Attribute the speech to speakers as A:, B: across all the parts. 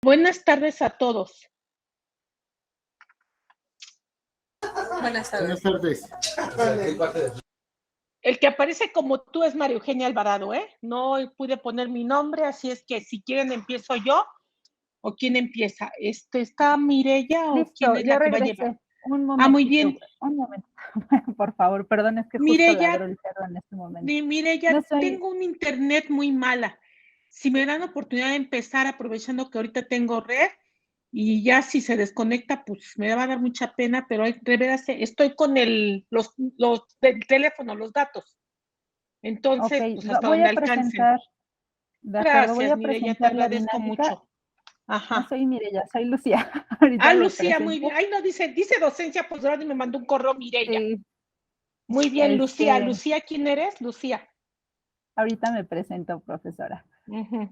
A: Buenas tardes a todos.
B: Buenas
C: Buenas
B: tardes.
C: tardes.
A: El que aparece como tú es María Eugenia Alvarado, ¿eh? No pude poner mi nombre, así es que si quieren empiezo yo o quién empieza. ¿Está Mireya o
D: Listo,
A: quién es
D: ya
A: la que va a llevar?
D: regresé. Un
A: Muy bien.
D: un momento, por favor, perdón, es que justo
A: Mireya,
D: ladró el perro en este momento.
A: Mireya,
D: No soy,
A: tengo un internet muy mala. Si me dan oportunidad de empezar aprovechando que ahorita tengo red y ya si se desconecta, pues me va a dar mucha pena, pero estoy con los del teléfono, los datos. Entonces, pues hasta
D: voy
A: donde
D: a
A: alcancen.
D: presentar, de acuerdo, voy
A: Gracias,
D: a
A: Mireya, te
D: presentar la
A: agradezco
D: dinámica.
A: mucho.
D: No
A: Ajá.
D: soy Mireya, soy Lucía. Ahorita me
A: Lucía, muy
D: presento.
A: bien. Ay, no, dice docencia posgrado y me mandó un correo Mireya.
D: Sí,
A: Muy bien, Lucía. Lucía, ¿quién eres? Lucía.
D: ahorita me presento, profesora.
A: Uh-huh.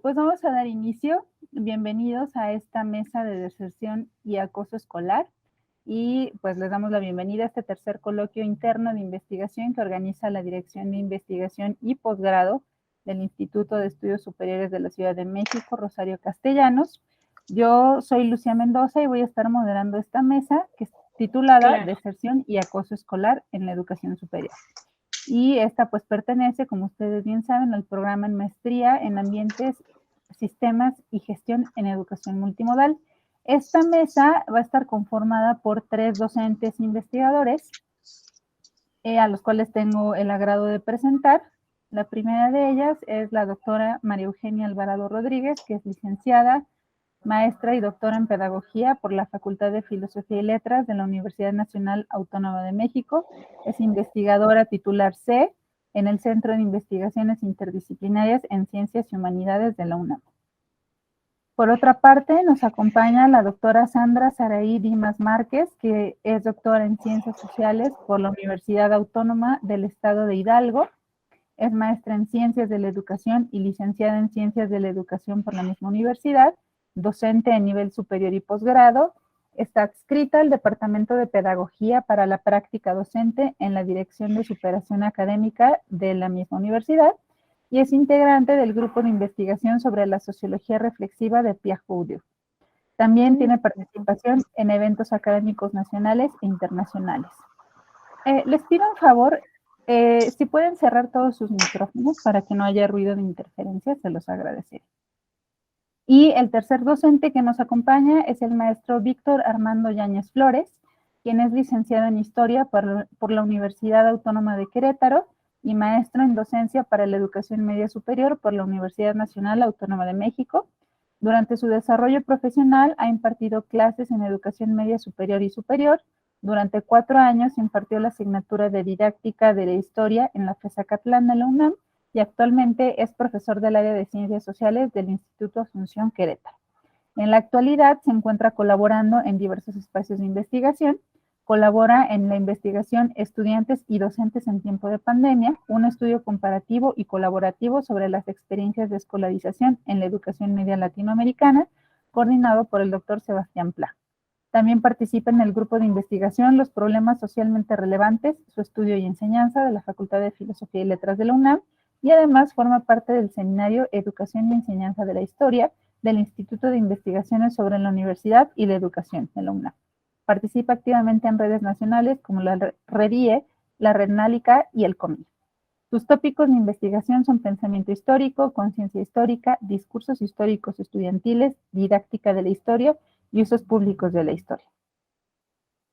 D: Pues vamos a dar inicio. Bienvenidos a esta mesa de deserción y acoso escolar. Y pues les damos la bienvenida a este tercer coloquio interno de investigación que organiza la Dirección de Investigación y Posgrado del Instituto de Estudios Superiores de la Ciudad de México, Rosario Castellanos. Yo soy Lucía Mendoza y voy a estar moderando esta mesa que es titulada Deserción y acoso escolar en la educación superior. Y esta pues pertenece, como ustedes bien saben, al programa en maestría en ambientes, sistemas y gestión en educación multimodal. Esta mesa va a estar conformada por 3 docentes investigadores, a los cuales tengo el agrado de presentar. La primera de ellas es la doctora María Eugenia Alvarado Rodríguez, que es licenciada, maestra y doctora en pedagogía por la Facultad de Filosofía y Letras de la Universidad Nacional Autónoma de México. Es investigadora titular C en el Centro de Investigaciones Interdisciplinarias en Ciencias y Humanidades de la UNAM. Por otra parte, nos acompaña la doctora Sandra Saraí Dimas Márquez, que es doctora en Ciencias Sociales por la Universidad Autónoma del Estado de Hidalgo. Es maestra en Ciencias de la Educación y licenciada en Ciencias de la Educación por la misma universidad, docente de nivel superior y posgrado. Está adscrita al Departamento de Pedagogía para la Práctica Docente en la Dirección de Superación Académica de la misma universidad y es integrante del grupo de investigación sobre la sociología reflexiva de Pierre Bourdieu. También tiene participación en eventos académicos nacionales e internacionales. Les pido un favor, si pueden cerrar todos sus micrófonos para que no haya ruido de interferencia, se los agradeceré. Y el tercer docente que nos acompaña es el maestro Víctor Armando Yáñez Flores, quien es licenciado en Historia por la Universidad Autónoma de Querétaro y maestro en Docencia para la Educación Media Superior por la Universidad Nacional Autónoma de México. Durante su desarrollo profesional ha impartido clases en Educación Media Superior y Superior. Durante 4 años impartió la asignatura de Didáctica de la Historia en la FESACatlán de la UNAM y actualmente es profesor del área de Ciencias Sociales del Instituto Asunción Querétaro. En la actualidad se encuentra colaborando en diversos espacios de investigación. Colabora en la investigación Estudiantes y Docentes en Tiempo de Pandemia, un estudio comparativo y colaborativo sobre las experiencias de escolarización en la educación media latinoamericana, coordinado por el doctor Sebastián Pla. También participa en el grupo de investigación Los Problemas Socialmente Relevantes, su estudio y enseñanza de la Facultad de Filosofía y Letras de la UNAM, y además forma parte del seminario Educación y Enseñanza de la Historia del Instituto de Investigaciones sobre la Universidad y la Educación de la UNAM. Participa activamente en redes nacionales como la REDIE, la Red Nálica y el COMI. Sus tópicos de investigación son pensamiento histórico, conciencia histórica, discursos históricos estudiantiles, didáctica de la historia y usos públicos de la historia.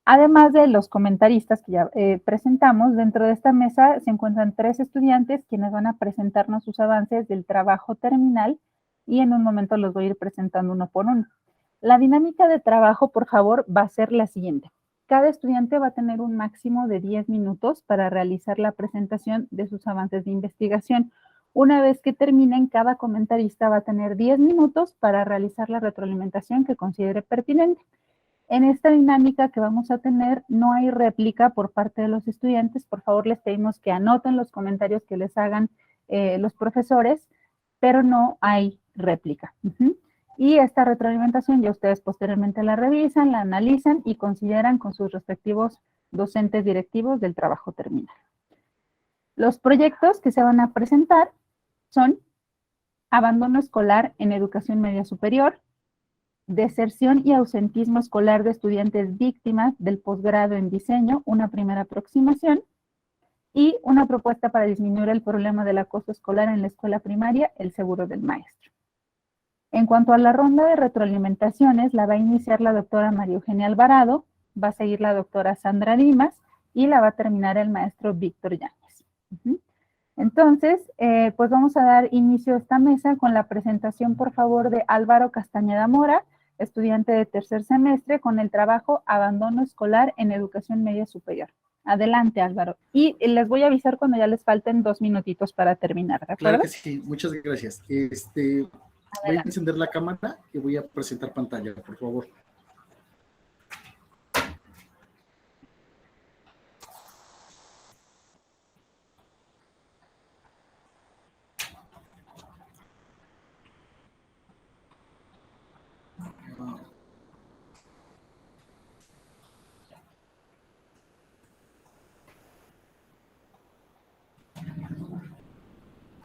D: Además de los comentaristas que ya presentamos, dentro de esta mesa se encuentran 3 estudiantes quienes van a presentarnos sus avances del trabajo terminal y en un momento los voy a ir presentando uno por uno. La dinámica de trabajo, por favor, va a ser la siguiente. Cada estudiante va a tener un máximo de 10 minutos para realizar la presentación de sus avances de investigación. Una vez que terminen, cada comentarista va a tener 10 minutos para realizar la retroalimentación que considere pertinente. En esta dinámica que vamos a tener, no hay réplica por parte de los estudiantes. Por favor, les pedimos que anoten los comentarios que les hagan los profesores, pero no hay réplica. Y esta retroalimentación ya ustedes posteriormente la revisan, la analizan y consideran con sus respectivos docentes directivos del trabajo terminal. Los proyectos que se van a presentar son abandono escolar en educación media superior, deserción y ausentismo escolar de estudiantes víctimas del posgrado en diseño, una primera aproximación, y una propuesta para disminuir el problema del acoso escolar en la escuela primaria, el seguro del maestro. En cuanto a la ronda de retroalimentaciones, la va a iniciar la doctora María Eugenia Alvarado, va a seguir la doctora Sandra Dimas y la va a terminar el maestro Víctor Yáñez. Entonces, pues vamos a dar inicio a esta mesa con la presentación, por favor, de Álvaro Castañeda Mora, estudiante de tercer semestre, con el trabajo Abandono escolar en educación media superior. Adelante, Álvaro. Y les voy a avisar cuando ya les falten 2 minutitos para terminar, ¿de acuerdo?
C: Claro que sí, muchas gracias. Voy a encender la cámara y voy a presentar pantalla, por favor.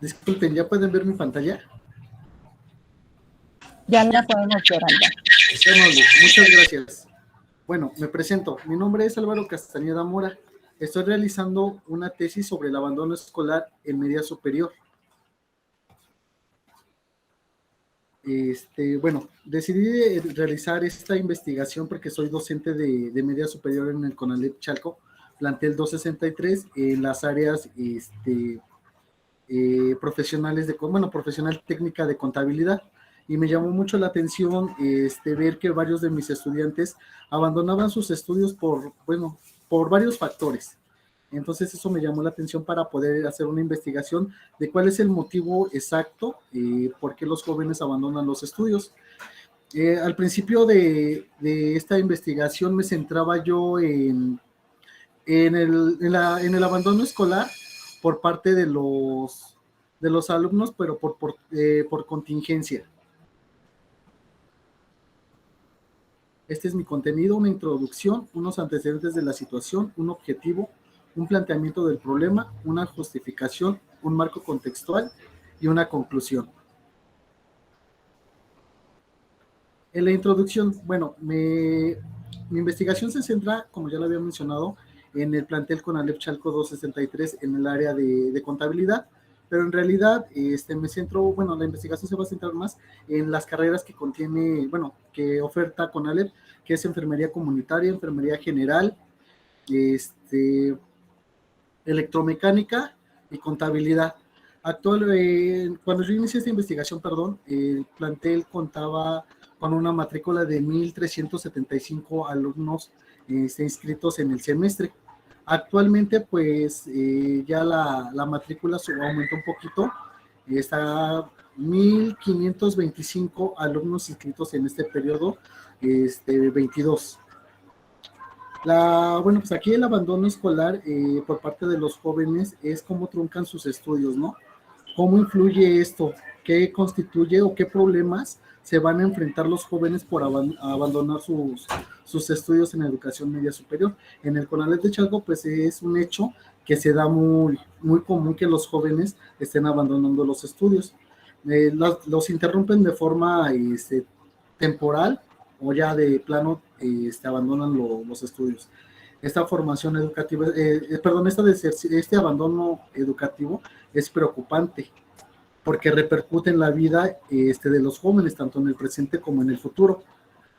C: Disculpen, ¿ya pueden ver mi pantalla?
D: Ya la podemos ver, Álvaro.
C: Muchas gracias. Bueno, me presento. Mi nombre es Álvaro Castañeda Mora. Estoy realizando una tesis sobre el abandono escolar en media superior. Bueno, decidí realizar esta investigación porque soy docente de media superior en el CONALEP Chalco, plantel 263, en las áreas profesionales profesional técnica de contabilidad, y me llamó mucho la atención ver que varios de mis estudiantes abandonaban sus estudios por varios factores. Entonces eso me llamó la atención para poder hacer una investigación de cuál es el motivo exacto por qué los jóvenes abandonan los estudios. Al principio de esta investigación me centraba yo en el abandono escolar por parte de los alumnos, pero por contingencia. Este es mi contenido: una introducción, unos antecedentes de la situación, un objetivo, un planteamiento del problema, una justificación, un marco contextual y una conclusión. En la introducción, bueno, mi investigación se centra, como ya lo había mencionado, en el plantel CONALEP Chalco 263 en el área de contabilidad, pero en realidad me centro, la investigación se va a centrar más en las carreras que contiene, que oferta CONALEP, que es enfermería comunitaria, enfermería general, electromecánica y contabilidad. Cuando yo inicié esta investigación, el plantel contaba con una matrícula de 1,375 alumnos inscritos en el semestre. Actualmente, pues, ya la matrícula aumentó un poquito, está 1,525 alumnos inscritos en este periodo 22. Pues aquí el abandono escolar por parte de los jóvenes es cómo truncan sus estudios, ¿no? ¿Cómo influye esto? ¿Qué constituye o qué problemas se van a enfrentar los jóvenes por abandonar sus estudios en educación media superior? En el CONALEP de Chalco, pues es un hecho que se da muy, muy común que los jóvenes estén abandonando los estudios. Los interrumpen de forma temporal, o ya de plano abandonan los estudios. Esta formación educativa, este abandono educativo es preocupante porque repercute en la vida de los jóvenes, tanto en el presente como en el futuro.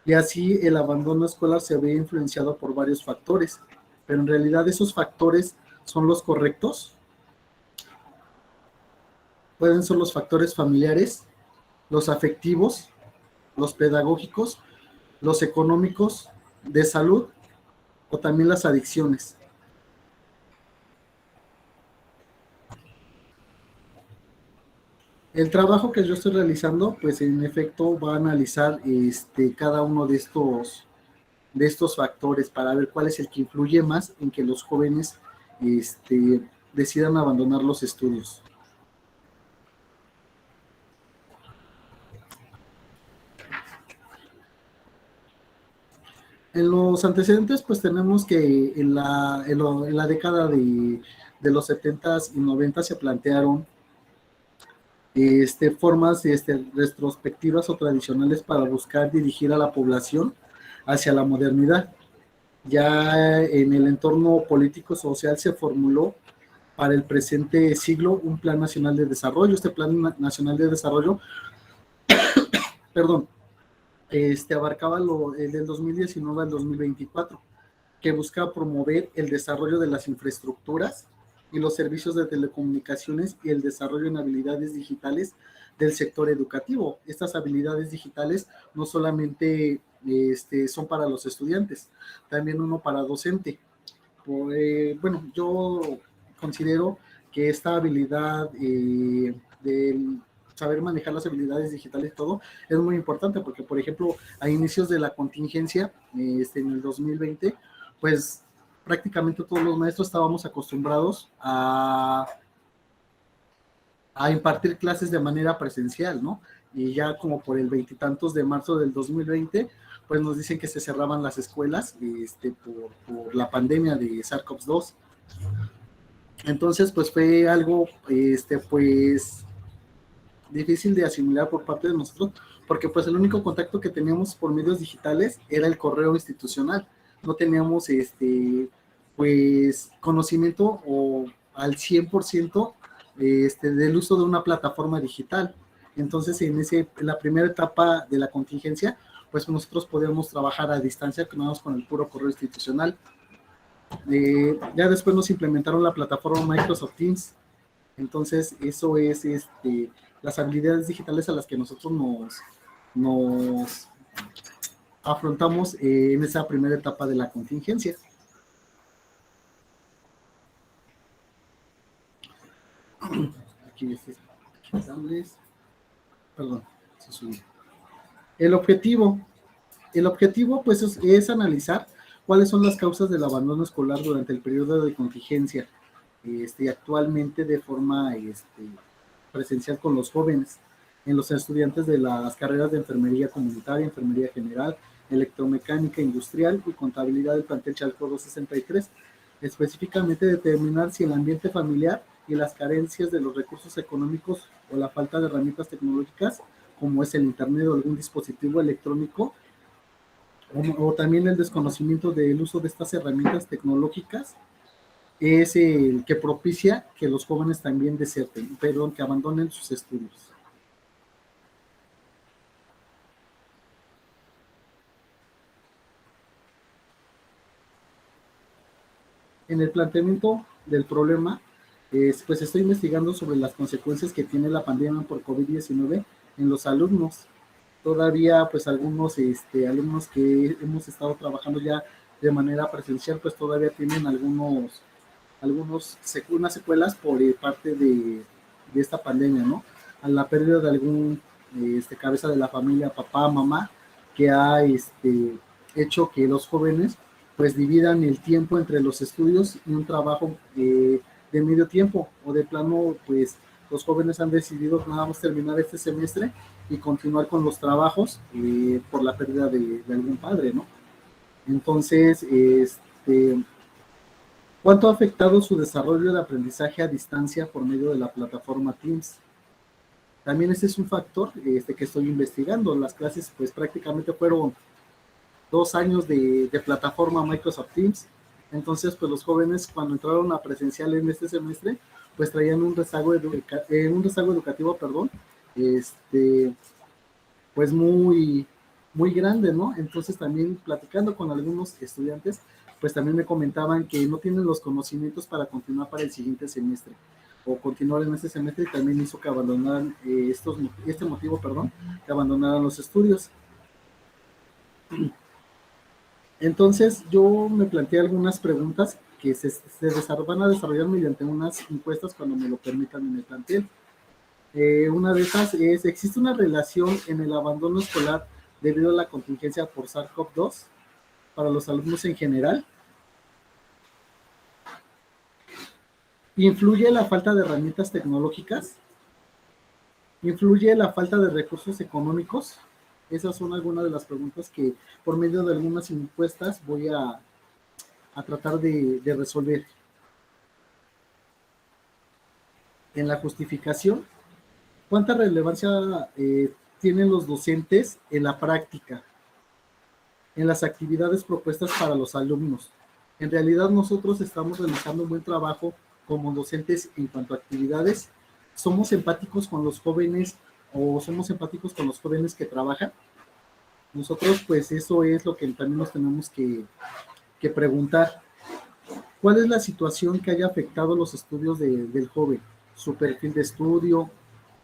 C: Y así el abandono escolar se ve influenciado por varios factores, pero en realidad esos factores son los correctos. Pueden ser los factores familiares, los afectivos, los pedagógicos, los económicos, de salud, o también las adicciones. El trabajo que yo estoy realizando, pues en efecto va a analizar cada uno de estos factores para ver cuál es el que influye más en que los jóvenes decidan abandonar los estudios. En los antecedentes, pues tenemos que en la década de los 70s y 90s se plantearon formas retrospectivas o tradicionales para buscar dirigir a la población hacia la modernidad. Ya en el entorno político-social se formuló para el presente siglo un Plan Nacional de Desarrollo. Este Plan Nacional de Desarrollo, perdón, abarcaba del 2019 al 2024, que busca promover el desarrollo de las infraestructuras y los servicios de telecomunicaciones y el desarrollo en habilidades digitales del sector educativo. Estas habilidades digitales no solamente son para los estudiantes, también uno para docente. Bueno, yo considero que esta habilidad del saber manejar las habilidades digitales y todo es muy importante porque, por ejemplo, a inicios de la contingencia, en el 2020, pues prácticamente todos los maestros estábamos acostumbrados a impartir clases de manera presencial, ¿no? Y ya como por el veintitantos de marzo del 2020, pues nos dicen que se cerraban las escuelas por la pandemia de SARS-CoV-2. Entonces, pues fue algo, pues difícil de asimilar por parte de nosotros, porque pues el único contacto que teníamos por medios digitales era el correo institucional. No teníamos, pues, conocimiento o al 100% del uso de una plataforma digital. Entonces, en la primera etapa de la contingencia, pues nosotros podíamos trabajar a distancia con el puro correo institucional. Ya después nos implementaron la plataforma Microsoft Teams. Entonces, eso es las habilidades digitales a las que nosotros nos afrontamos en esa primera etapa de la contingencia. Aquí perdón, se subió. El objetivo pues es analizar cuáles son las causas del abandono escolar durante el periodo de contingencia, actualmente de forma presencial con los jóvenes, en los estudiantes de las carreras de enfermería comunitaria, enfermería general, electromecánica industrial y contabilidad del plantel Chalco 263. Específicamente determinar si el ambiente familiar y las carencias de los recursos económicos o la falta de herramientas tecnológicas, como es el internet o algún dispositivo electrónico, o también el desconocimiento del uso de estas herramientas tecnológicas, es el que propicia que los jóvenes también deserten, que abandonen sus estudios. En el planteamiento del problema, pues estoy investigando sobre las consecuencias que tiene la pandemia por COVID-19 en los alumnos. Todavía, pues algunos alumnos que hemos estado trabajando ya de manera presencial, pues todavía tienen unas secuelas por parte de esta pandemia, ¿no? A la pérdida de algún cabeza de la familia, papá, mamá, que ha hecho que los jóvenes pues dividan el tiempo entre los estudios y un trabajo de medio tiempo, o de plano, pues los jóvenes han decidido nada más terminar este semestre y continuar con los trabajos por la pérdida de algún padre, ¿no? Entonces, ¿cuánto ha afectado su desarrollo de aprendizaje a distancia por medio de la plataforma Teams? También ese es un factor que estoy investigando. Las clases pues prácticamente fueron 2 años de plataforma Microsoft Teams. Entonces pues los jóvenes cuando entraron a presencial en este semestre pues traían un rezago educativo, pues muy, muy grande, ¿no? Entonces también platicando con algunos estudiantes, pues también me comentaban que no tienen los conocimientos para continuar para el siguiente semestre, o continuar en este semestre, y también hizo que abandonaran que abandonaran los estudios. Entonces yo me planteé algunas preguntas que se van a desarrollar mediante unas encuestas cuando me lo permitan en el plantel. Una de esas es, ¿existe una relación en el abandono escolar debido a la contingencia por SARS-CoV-2 para los alumnos en general? ¿Influye la falta de herramientas tecnológicas? ¿Influye la falta de recursos económicos? Esas son algunas de las preguntas que por medio de algunas encuestas voy a tratar de resolver. En la justificación ¿Cuánta relevancia tienen los docentes en la práctica, en las actividades propuestas para los alumnos? En realidad nosotros estamos realizando un buen trabajo como docentes en cuanto a actividades. ¿Somos empáticos con los jóvenes o somos empáticos con los jóvenes que trabajan? Nosotros, pues eso es lo que también nos tenemos que preguntar. ¿Cuál es la situación que haya afectado los estudios del joven? Su perfil de estudio,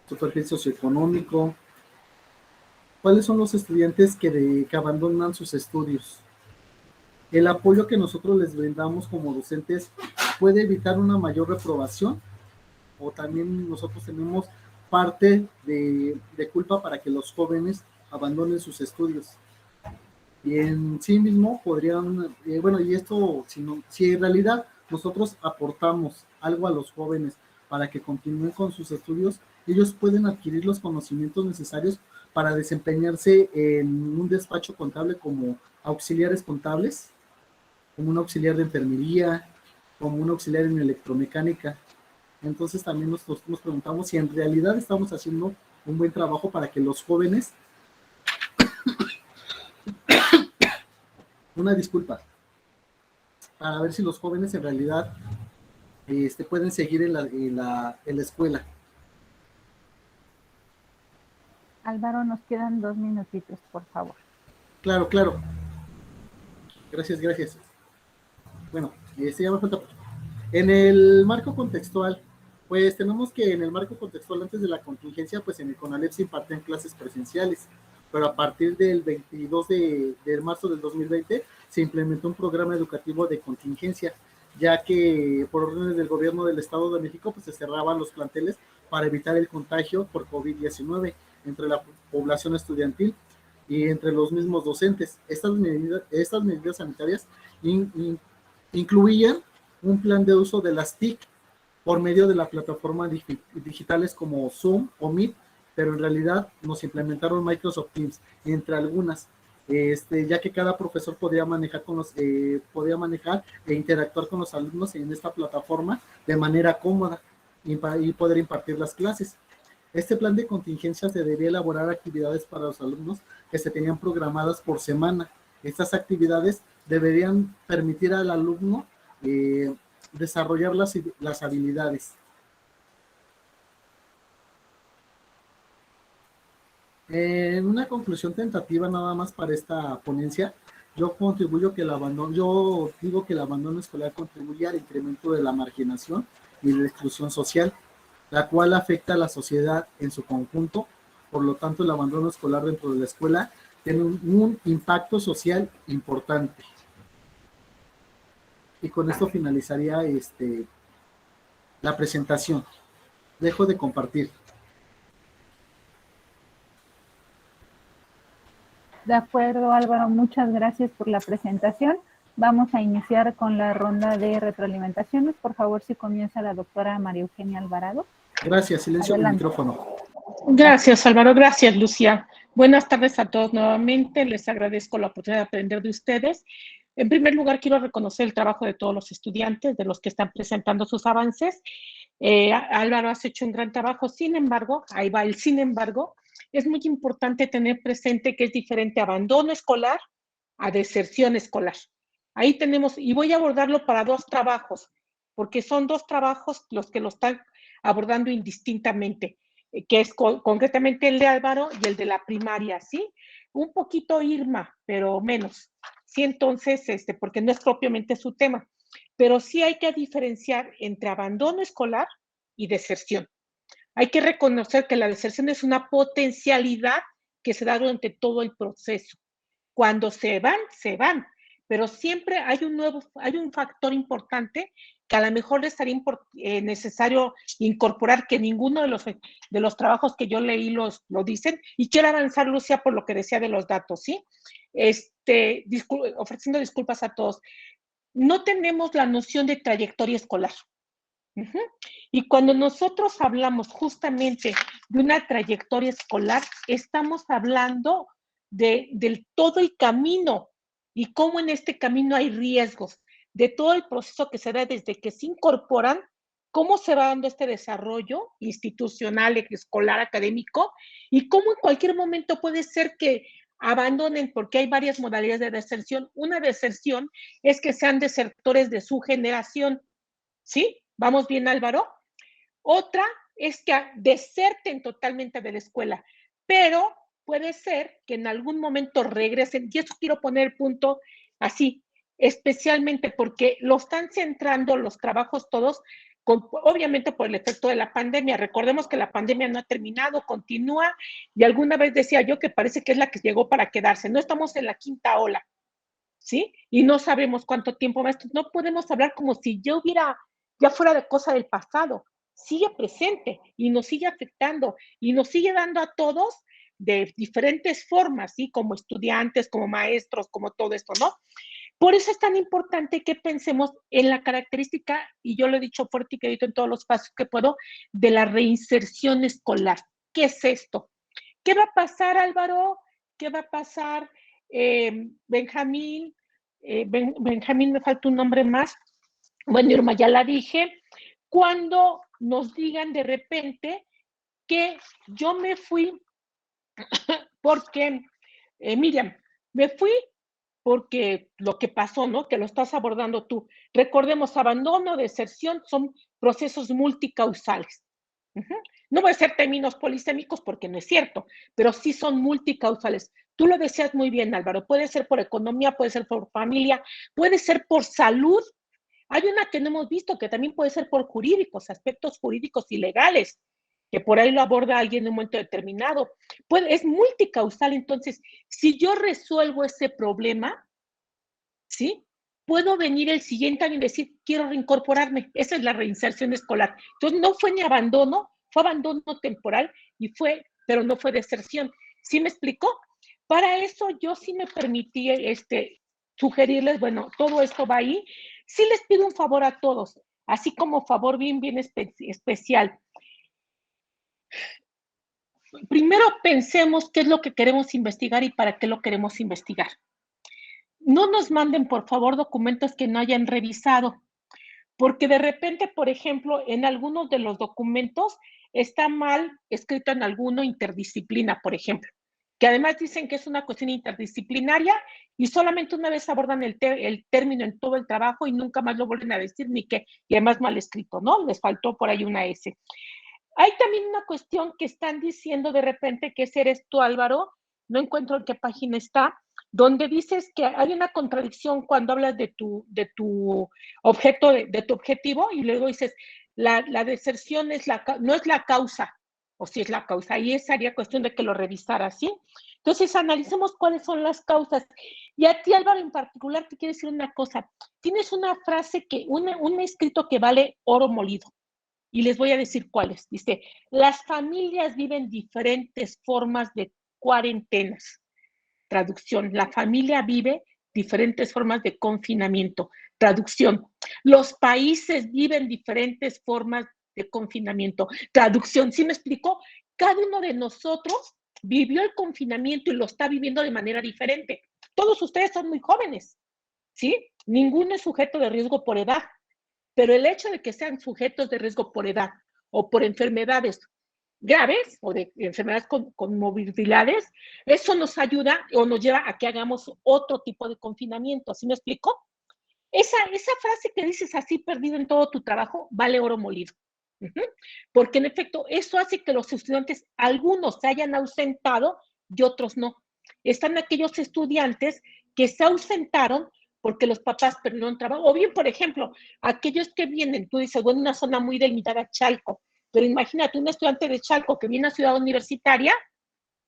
C: su perfil socioeconómico. ¿Cuáles son los estudiantes que abandonan sus estudios? El apoyo que nosotros les brindamos como docentes puede evitar una mayor reprobación, o también nosotros tenemos parte de culpa para que los jóvenes abandonen sus estudios. Y en sí mismo podrían, bueno, y esto, si en realidad nosotros aportamos algo a los jóvenes para que continúen con sus estudios, ellos pueden adquirir los conocimientos necesarios para desempeñarse en un despacho contable como auxiliares contables, como un auxiliar de enfermería, como un auxiliar en electromecánica. Entonces también nosotros nos preguntamos si en realidad estamos haciendo un buen trabajo para que los jóvenes, una disculpa, para ver si los jóvenes en realidad pueden seguir en la escuela.
D: Álvaro, nos quedan 2 minutitos, por favor.
C: Claro, claro. Gracias, gracias. Bueno, ya me falta. En el marco contextual, pues tenemos que en el marco contextual antes de la contingencia, pues en el CONALEP se imparten clases presenciales, pero a partir del 22 de marzo del 2020 se implementó un programa educativo de contingencia, ya que por órdenes del gobierno del Estado de México, pues se cerraban los planteles para evitar el contagio por COVID-19 entre la población estudiantil y entre los mismos docentes. Estas medidas sanitarias incluían un plan de uso de las TIC por medio de la plataforma digitales como Zoom o Meet, pero en realidad nos implementaron Microsoft Teams, entre algunas, ya que cada profesor podía manejar e interactuar con los alumnos en esta plataforma de manera cómoda y poder impartir las clases. Este plan de contingencia se debía elaborar actividades para los alumnos que se tenían programadas por semana. Estas actividades deberían permitir al alumno desarrollar las habilidades. En una conclusión tentativa nada más para esta ponencia, yo digo que el abandono escolar contribuye al incremento de la marginación y de la exclusión social, la cual afecta a la sociedad en su conjunto. Por lo tanto, el abandono escolar dentro de la escuela tiene un impacto social importante. Y con esto finalizaría la presentación. Dejo de compartir.
D: De acuerdo, Álvaro, muchas gracias por la presentación. Vamos a iniciar con la ronda de retroalimentaciones. Por favor, si comienza la doctora María Eugenia Alvarado.
C: Gracias, silencio del micrófono.
A: Gracias, Álvaro. Gracias, Lucía. Buenas tardes a todos nuevamente. Les agradezco la oportunidad de aprender de ustedes. En primer lugar, quiero reconocer el trabajo de todos los estudiantes, de los que están presentando sus avances. Álvaro, has hecho un gran trabajo. Sin embargo, ahí va el sin embargo, es muy importante tener presente que es diferente abandono escolar a deserción escolar. Ahí tenemos, y voy a abordarlo para 2 trabajos, porque son 2 trabajos los que lo están abordando indistintamente, que es concretamente el de Álvaro y el de la primaria, ¿sí? Un poquito Irma, pero menos. Sí, entonces, porque no es propiamente su tema, pero sí hay que diferenciar entre abandono escolar y deserción. Hay que reconocer que la deserción es una potencialidad que se da durante todo el proceso. Cuando se van, pero siempre hay un factor importante que a lo mejor le estaría necesario incorporar, que ninguno de los trabajos que yo leí lo dicen, y quiero avanzar, Lucia, por lo que decía de los datos, ¿sí? Ofreciendo disculpas a todos. No tenemos la noción de trayectoria escolar. Y cuando nosotros hablamos justamente de una trayectoria escolar, estamos hablando del todo el camino y cómo en este camino hay riesgos, de todo el proceso que se da desde que se incorporan cómo se va dando este desarrollo institucional, escolar, académico, y cómo en cualquier momento puede ser que abandonen, porque hay varias modalidades de deserción. Una deserción es que sean desertores de su generación, ¿sí? ¿Vamos bien, Álvaro? Otra es que deserten totalmente de la escuela, pero puede ser que en algún momento regresen, y eso quiero poner el punto así, especialmente porque lo están centrando los trabajos todos, obviamente por el efecto de la pandemia. Recordemos que la pandemia no ha terminado, continúa, y alguna vez decía yo que parece que es la que llegó para quedarse. No estamos en la quinta ola, ¿sí? Y no sabemos cuánto tiempo más. No podemos hablar como si ya fuera de cosa del pasado. Sigue presente y nos sigue afectando y nos sigue dando a todos de diferentes formas, ¿sí? Como estudiantes, como maestros, como todo esto, ¿no? Por eso es tan importante que pensemos en la característica, y yo lo he dicho fuerte y quedito en todos los pasos que puedo, de la reinserción escolar. ¿Qué es esto? ¿Qué va a pasar, Álvaro? ¿Qué va a pasar, Benjamín? Benjamín, me falta un nombre más. Bueno, Irma, ya la dije. Cuando nos digan de repente que yo me fui porque, Miriam, me fui porque lo que pasó, ¿no? Que lo estás abordando tú. Recordemos, abandono, deserción son procesos multicausales. No voy a hacer términos polisémicos porque no es cierto, pero sí son multicausales. Tú lo decías muy bien, Álvaro. Puede ser por economía, puede ser por familia, puede ser por salud. Hay una que no hemos visto que también puede ser por jurídicos, aspectos jurídicos y legales, que por ahí lo aborda alguien en un momento determinado. Es multicausal, entonces, si yo resuelvo ese problema, ¿sí? Puedo venir el siguiente año y decir, quiero reincorporarme. Esa es la reinserción escolar. Entonces, no fue ni abandono, fue abandono temporal, pero no fue deserción. ¿Sí me explicó? Para eso yo sí me permití sugerirles, bueno, todo esto va ahí. Sí les pido un favor a todos, así como favor bien especial. Primero pensemos qué es lo que queremos investigar y para qué lo queremos investigar. No nos manden, por favor, documentos que no hayan revisado, porque de repente, por ejemplo, en algunos de los documentos está mal escrito en alguno interdisciplina, por ejemplo, que además dicen que es una cuestión interdisciplinaria y solamente una vez abordan el término en todo el trabajo y nunca más lo vuelven a decir, y además mal escrito, ¿no? Les faltó por ahí una S. Hay también una cuestión que están diciendo de repente que ese eres tú, Álvaro, no encuentro en qué página está, donde dices que hay una contradicción cuando hablas de tu objeto, de tu objetivo, y luego dices, la deserción no es la causa, o si es la causa, ahí sería cuestión de que lo revisaras, ¿sí? Entonces, analicemos cuáles son las causas. Y a ti, Álvaro, en particular, te quiero decir una cosa. Tienes una frase, un escrito que vale oro molido. Y les voy a decir cuáles. Dice, las familias viven diferentes formas de cuarentenas. Traducción, la familia vive diferentes formas de confinamiento. Traducción, los países viven diferentes formas de confinamiento. Traducción, ¿sí me explico? Cada uno de nosotros vivió el confinamiento y lo está viviendo de manera diferente. Todos ustedes son muy jóvenes, ¿sí? Ninguno es sujeto de riesgo por edad. Pero el hecho de que sean sujetos de riesgo por edad o por enfermedades graves o de enfermedades con morbilidades, eso nos ayuda o nos lleva a que hagamos otro tipo de confinamiento. ¿Sí me explico? Esa frase que dices así perdido en todo tu trabajo vale oro molido. Porque en efecto, eso hace que los estudiantes, algunos se hayan ausentado y otros no. Están aquellos estudiantes que se ausentaron porque los papás perdieron trabajo. O bien, por ejemplo, aquellos que vienen, tú dices, bueno, una zona muy delimitada, Chalco, pero imagínate un estudiante de Chalco que viene a Ciudad Universitaria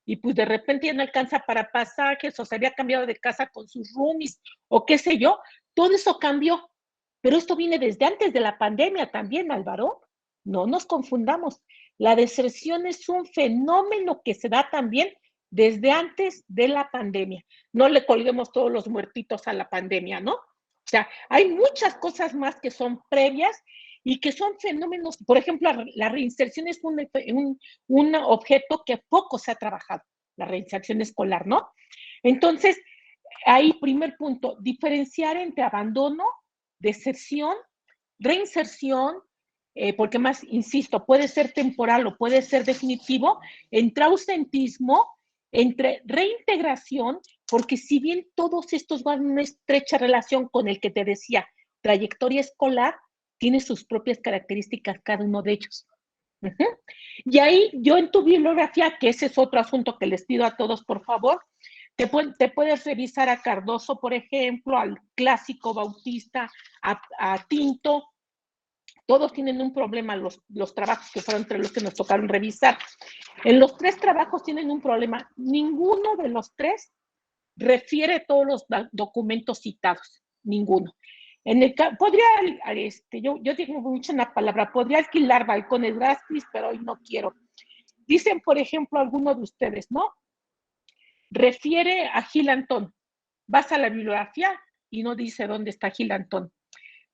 A: y pues de repente ya no alcanza para pasajes o se había cambiado de casa con sus roomies o qué sé yo, todo eso cambió. Pero esto viene desde antes de la pandemia también, Álvaro. No nos confundamos. La deserción es un fenómeno que se da también desde antes de la pandemia. No le colguemos todos los muertitos a la pandemia, ¿no? O sea, hay muchas cosas más que son previas y que son fenómenos. Por ejemplo, la reinserción es un objeto que poco se ha trabajado, la reinserción escolar, ¿no? Entonces, ahí, primer punto, diferenciar entre abandono, deserción, reinserción, porque más, insisto, puede ser temporal o puede ser definitivo, entre ausentismo, entre reintegración, porque si bien todos estos van en una estrecha relación con el que te decía, trayectoria escolar, tiene sus propias características cada uno de ellos. Y ahí yo en tu bibliografía, que ese es otro asunto que les pido a todos, por favor, te puedes revisar a Cardoso, por ejemplo, al clásico Bautista, a Tinto. Todos tienen un problema, los trabajos que fueron entre los que nos tocaron revisar. En los 3 trabajos tienen un problema. Ninguno de los 3 refiere todos los documentos citados. Ninguno. Podría, yo digo mucho en la palabra, podría alquilar balcones gratis, pero hoy no quiero. Dicen, por ejemplo, algunos de ustedes, ¿no? Refiere a Gil Antón. Vas a la bibliografía y no dice dónde está Gil Antón.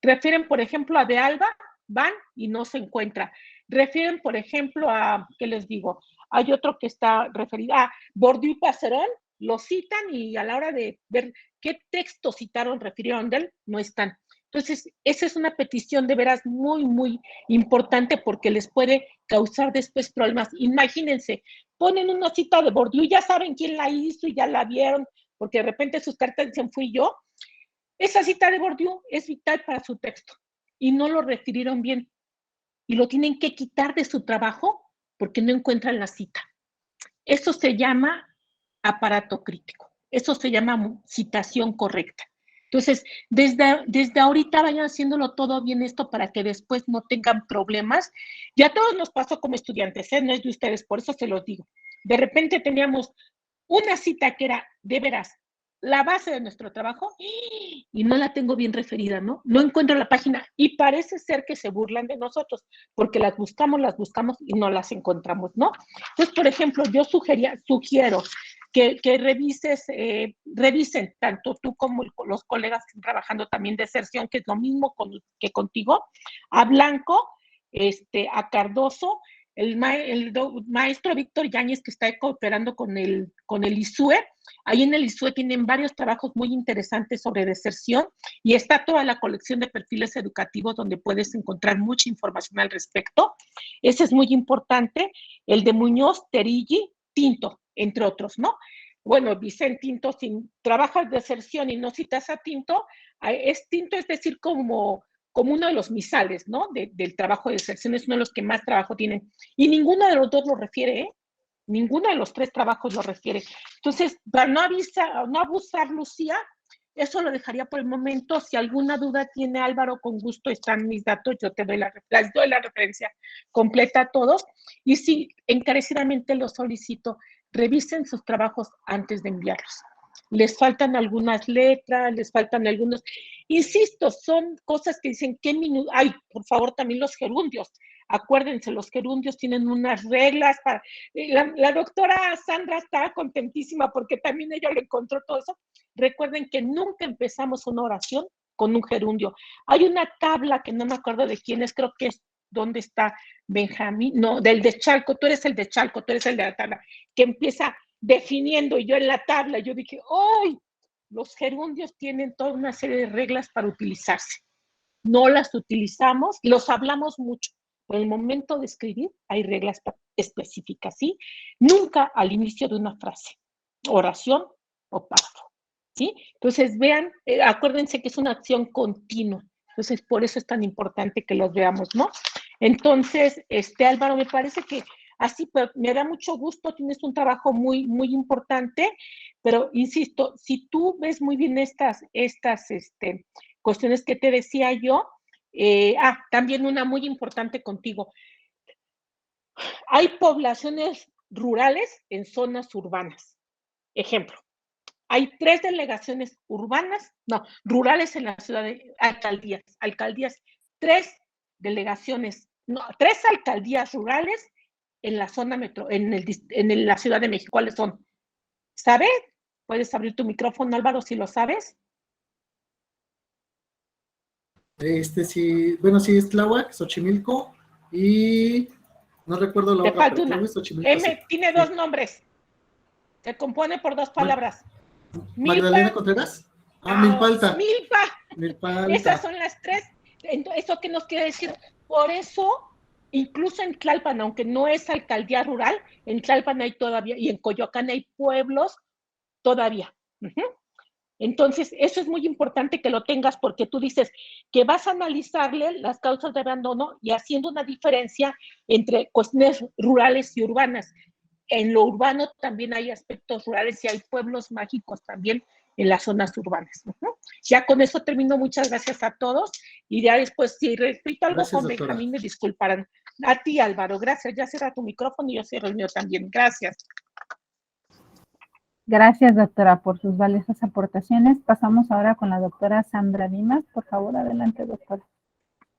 A: Refieren, por ejemplo, a De Alba, van y no se encuentra. Refieren, por ejemplo, a, ¿qué les digo? Hay otro que está referido a Bourdieu y Passerón, lo citan y a la hora de ver qué textos citaron, refirieron de él, no están. Entonces, esa es una petición de veras muy, muy importante porque les puede causar después problemas. Imagínense, ponen una cita de Bourdieu, ya saben quién la hizo y ya la vieron, porque de repente sus cartas dicen fui yo. Esa cita de Bourdieu es vital para su texto y no lo refirieron bien y lo tienen que quitar de su trabajo porque no encuentran la cita. Eso se llama aparato crítico, eso se llama citación correcta. Entonces, desde ahorita vayan haciéndolo todo bien esto para que después no tengan problemas. Ya a todos nos pasó como estudiantes, no es de ustedes, por eso se los digo. De repente teníamos una cita que era de veras la base de nuestro trabajo y no la tengo bien referida, ¿no? No encuentro la página y parece ser que se burlan de nosotros porque las buscamos y no las encontramos, ¿no? Entonces, por ejemplo, yo sugiero que revisen tanto tú como los colegas que están trabajando también de deserción, que es lo mismo que contigo, a Blanco, a Cardoso, el maestro Víctor Yáñez, que está cooperando con el ISUE. Ahí en el ISUE tienen varios trabajos muy interesantes sobre deserción y está toda la colección de perfiles educativos donde puedes encontrar mucha información al respecto. Ese es muy importante. El de Muñoz, Terilli, Tinto, entre otros, ¿no? Bueno, Vicente Tinto, si trabajas deserción y no citas a Tinto, Tinto es decir, como uno de los misales, ¿no? Del trabajo de deserción, es uno de los que más trabajo tienen. Y ninguno de los dos lo refiere, ¿eh? Ninguno de los 3 trabajos lo refiere. Entonces, para no abusar, Lucía, eso lo dejaría por el momento. Si alguna duda tiene Álvaro, con gusto están mis datos, yo te doy les doy la referencia completa a todos. Y sí, encarecidamente los solicito, revisen sus trabajos antes de enviarlos. Les faltan algunas letras, les faltan algunos, insisto, son cosas que dicen, ¿qué minuto? Ay, por favor, también los gerundios. Acuérdense, los gerundios tienen unas reglas para... La doctora Sandra estaba contentísima porque también ella lo encontró todo eso. Recuerden que nunca empezamos una oración con un gerundio. Hay una tabla que no me acuerdo de quién es, creo que es ¿dónde está Benjamín? No, del de Chalco, tú eres el de Chalco, tú eres el de la tabla, que empieza definiendo y yo en la tabla, yo dije, ¡ay! Los gerundios tienen toda una serie de reglas para utilizarse. No las utilizamos, los hablamos mucho. Por el momento de escribir hay reglas específicas, ¿sí? Nunca al inicio de una frase, oración o párrafo, ¿sí? Entonces vean, acuérdense que es una acción continua. Entonces, por eso es tan importante que los veamos, ¿no? Entonces, Álvaro, me parece que así, pero me da mucho gusto, tienes un trabajo muy, muy importante, pero insisto, si tú ves muy bien estas cuestiones que te decía yo, también una muy importante contigo. Hay poblaciones rurales en zonas urbanas. Ejemplo, hay 3 delegaciones rurales en la ciudad de alcaldías, 3 delegaciones, 3 alcaldías rurales en la zona en la Ciudad de México. ¿Cuáles son? ¿Sabes? ¿Puedes abrir tu micrófono, Álvaro, si lo sabes?
C: Sí, bueno, sí, es Tláhuac, Xochimilco y no recuerdo la otra, pero creo que es Xochimilco. Sí.
A: Tiene 2 nombres. Se compone por 2 palabras.
C: ¿Magdalena Contreras? Milpalta.
A: Milpa. Esas son las 3. ¿Eso qué nos quiere decir? Por eso, incluso en Tlalpan, aunque no es alcaldía rural, en Tlalpan hay todavía, y en Coyoacán hay pueblos todavía. Entonces, eso es muy importante que lo tengas porque tú dices que vas a analizarle las causas de abandono y haciendo una diferencia entre cuestiones rurales y urbanas. En lo urbano también hay aspectos rurales y hay pueblos mágicos también en las zonas urbanas. Ya con eso termino. Muchas gracias a todos. Y ya después, si repito algo
C: Gracias,
A: con
C: doctora.
A: Benjamín, me disculparán. A ti, Álvaro, gracias. Ya cierra tu micrófono y yo cierro el mío también. Gracias.
D: Gracias, doctora, por sus valiosas aportaciones. Pasamos ahora con la doctora Sandra Dimas. Por favor, adelante, doctora.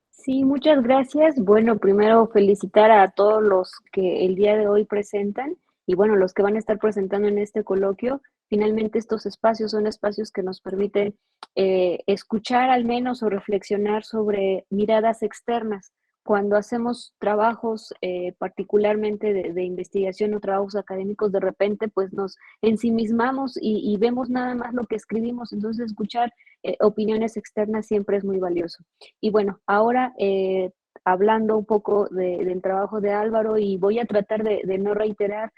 E: Sí, muchas gracias. Bueno, primero felicitar a todos los que el día de hoy presentan y bueno, los que van a estar presentando en este coloquio. Finalmente estos espacios son espacios que nos permiten escuchar al menos o reflexionar sobre miradas externas. Cuando hacemos trabajos particularmente de investigación o trabajos académicos, de repente pues nos ensimismamos y vemos nada más lo que escribimos. Entonces escuchar opiniones externas siempre es muy valioso. Y bueno, ahora hablando un poco del trabajo de Álvaro y voy a tratar de no reiterar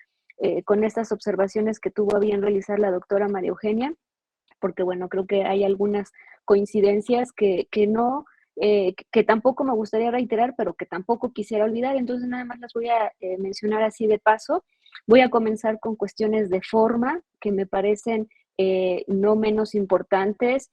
E: con estas observaciones que tuvo a bien realizar la doctora María Eugenia, porque bueno, creo que hay algunas coincidencias que no, que tampoco me gustaría reiterar, pero que tampoco quisiera olvidar, entonces nada más las voy a mencionar así de paso. Voy a comenzar con cuestiones de forma que me parecen no menos importantes.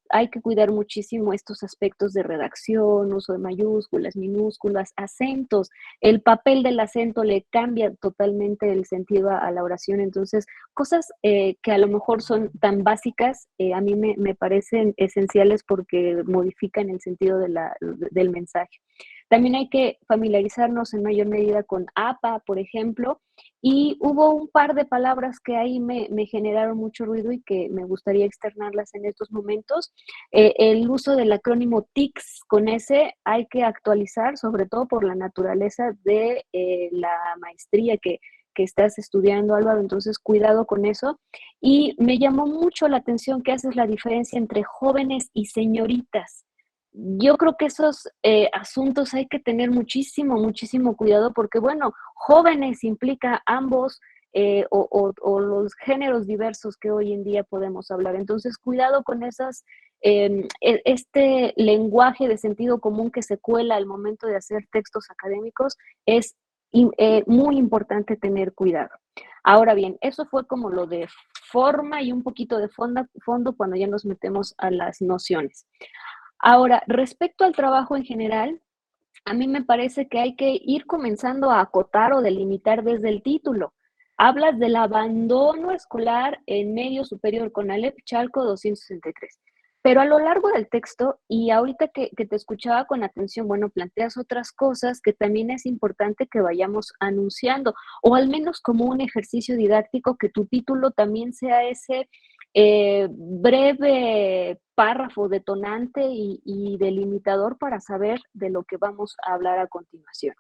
E: Hay que cuidar muchísimo estos aspectos de redacción, uso de mayúsculas, minúsculas, acentos. El papel del acento le cambia totalmente el sentido a la oración. Entonces, cosas que a lo mejor son tan básicas, a mí me parecen esenciales porque modifican el sentido del mensaje. También hay que familiarizarnos en mayor medida con APA, por ejemplo, y hubo un par de palabras que ahí me generaron mucho ruido y que me gustaría externarlas en estos momentos. El uso del acrónimo TICS con S hay que actualizar, sobre todo por la naturaleza de la maestría que estás estudiando, Álvaro, entonces cuidado con eso. Y me llamó mucho la atención que haces la diferencia entre jóvenes y señoritas. Yo creo que esos asuntos hay que tener muchísimo, muchísimo cuidado porque, bueno, jóvenes implica ambos o los géneros diversos que hoy en día podemos hablar. Entonces, cuidado con esas, este lenguaje de sentido común que se cuela al momento de hacer textos académicos es muy importante tener cuidado. Ahora bien, eso fue como lo de forma y un poquito de fondo cuando ya nos metemos a las nociones. Ahora, respecto al trabajo en general, a mí me parece que hay que ir comenzando a acotar o delimitar desde el título. Hablas del abandono escolar en medio superior con Alep Chalco 263. Pero a lo largo del texto, y ahorita que te escuchaba con atención, bueno, planteas otras cosas que también es importante que vayamos anunciando, o al menos como un ejercicio didáctico, que tu título también sea ese breve párrafo detonante y delimitador para saber de lo que vamos a hablar a continuación.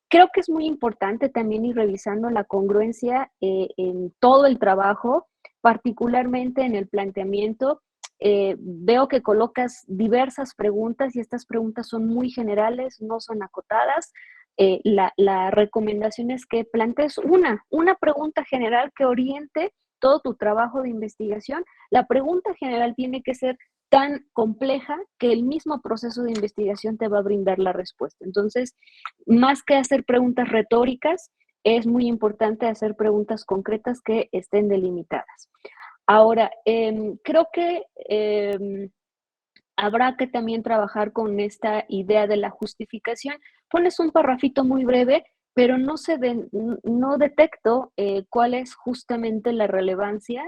E: Creo que es muy importante también ir revisando la congruencia en todo el trabajo, particularmente en el planteamiento. Veo que colocas diversas preguntas y estas preguntas son muy generales, no son acotadas. La recomendación es que plantees una pregunta general que oriente todo tu trabajo de investigación. La pregunta general tiene que ser tan compleja que el mismo proceso de investigación te va a brindar la respuesta. Entonces, más que hacer preguntas retóricas, es muy importante hacer preguntas concretas que estén delimitadas. Ahora, creo que habrá que también trabajar con esta idea de la justificación. Pones un parrafito muy breve, pero no detecto cuál es justamente la relevancia.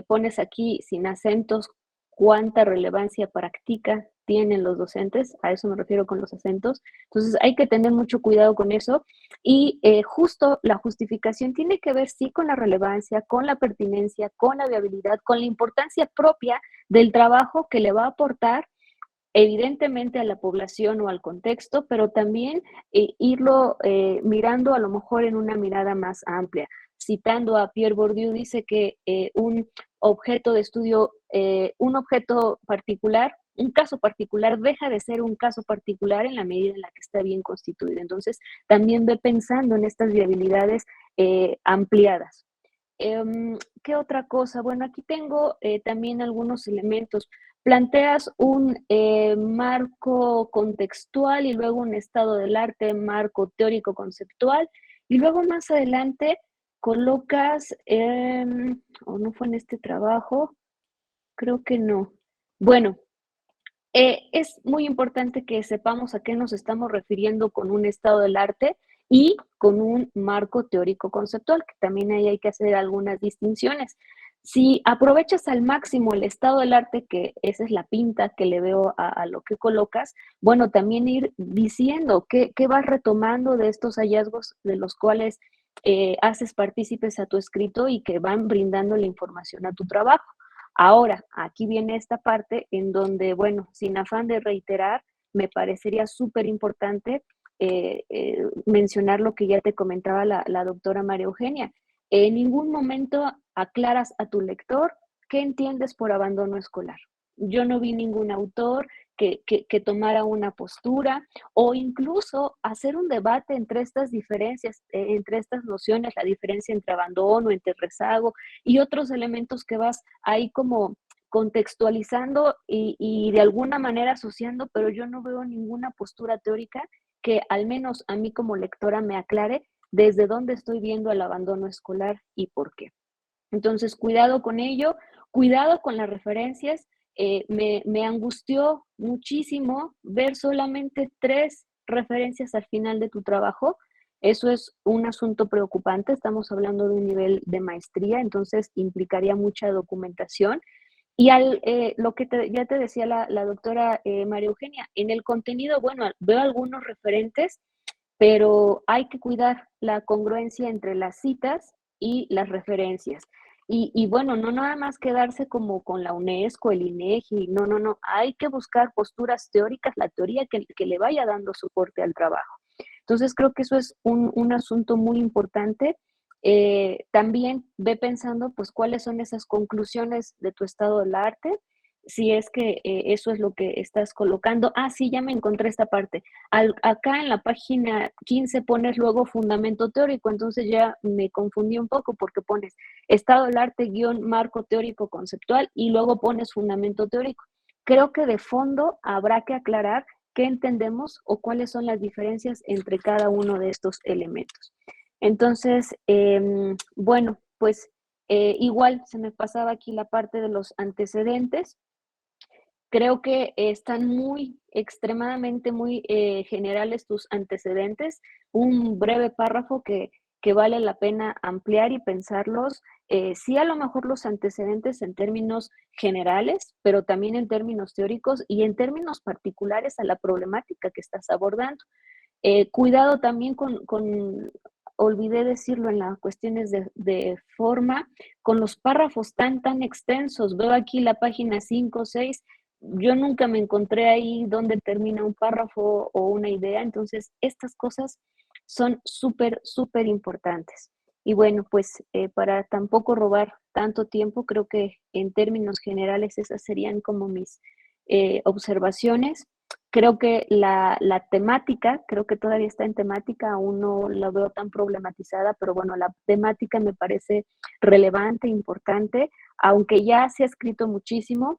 E: Pones aquí sin acentos cuánta relevancia práctica tienen los docentes, a eso me refiero con los acentos. Entonces hay que tener mucho cuidado con eso y justo la justificación tiene que ver sí con la relevancia, con la pertinencia, con la viabilidad, con la importancia propia del trabajo que le va a aportar evidentemente a la población o al contexto, pero también irlo mirando a lo mejor en una mirada más amplia. Citando a Pierre Bourdieu, dice que un objeto de estudio, un objeto particular un caso particular deja de ser un caso particular en la medida en la que está bien constituido. Entonces, también ve pensando en estas viabilidades ampliadas. ¿Qué otra cosa? Bueno, aquí tengo también algunos elementos. Planteas un marco contextual y luego un estado del arte, marco teórico conceptual, y luego más adelante colocas, o no fue en este trabajo, creo que no. Bueno, es muy importante que sepamos a qué nos estamos refiriendo con un estado del arte y con un marco teórico conceptual, que también ahí hay que hacer algunas distinciones. Si aprovechas al máximo el estado del arte, que esa es la pinta que le veo a lo que colocas, bueno, también ir diciendo qué vas retomando de estos hallazgos de los cuales haces partícipes a tu escrito y que van brindando la información a tu trabajo. Ahora, aquí viene esta parte en donde, bueno, sin afán de reiterar, me parecería súper importante mencionar lo que ya te comentaba la doctora María Eugenia. En ningún momento aclaras a tu lector qué entiendes por abandono escolar. Yo no vi ningún autor que tomara una postura o incluso hacer un debate entre estas diferencias, entre estas nociones, la diferencia entre abandono, entre rezago y otros elementos que vas ahí como contextualizando y de alguna manera asociando, pero yo no veo ninguna postura teórica que al menos a mí como lectora me aclare desde dónde estoy viendo el abandono escolar y por qué. Entonces, cuidado con ello, cuidado con las referencias. Me angustió muchísimo ver solamente 3 referencias al final de tu trabajo. Eso es un asunto preocupante. Estamos hablando de un nivel de maestría, entonces implicaría mucha documentación. Y lo que ya te decía la doctora María Eugenia, en el contenido, bueno, veo algunos referentes, pero hay que cuidar la congruencia entre las citas y las referencias. Y bueno, no nada más quedarse como con la UNESCO, el INEGI, no, hay que buscar posturas teóricas, la teoría que le vaya dando soporte al trabajo. Entonces creo que eso es un asunto muy importante. También ve pensando pues cuáles son esas conclusiones de tu estado del arte, si es que eso es lo que estás colocando. Ah, sí, ya me encontré esta parte. Acá en la página 15 pones luego fundamento teórico, entonces ya me confundí un poco porque pones estado del arte guión marco teórico conceptual y luego pones fundamento teórico. Creo que de fondo habrá que aclarar qué entendemos o cuáles son las diferencias entre cada uno de estos elementos. Entonces, bueno, pues igual se me pasaba aquí la parte de los antecedentes. Creo que están extremadamente muy generales tus antecedentes. Un breve párrafo que vale la pena ampliar y pensarlos. Sí, a lo mejor los antecedentes en términos generales, pero también en términos teóricos y en términos particulares a la problemática que estás abordando. Cuidado también olvidé decirlo en las cuestiones de forma, con los párrafos tan extensos. Veo aquí la página 5, 6. Yo nunca me encontré ahí donde termina un párrafo o una idea. Entonces, estas cosas son súper importantes. Y bueno, pues para tampoco robar tanto tiempo, creo que en términos generales esas serían como mis observaciones. Creo que la temática, creo que todavía está en temática, aún no la veo tan problematizada, pero bueno, la temática me parece relevante, importante, aunque ya se ha escrito muchísimo,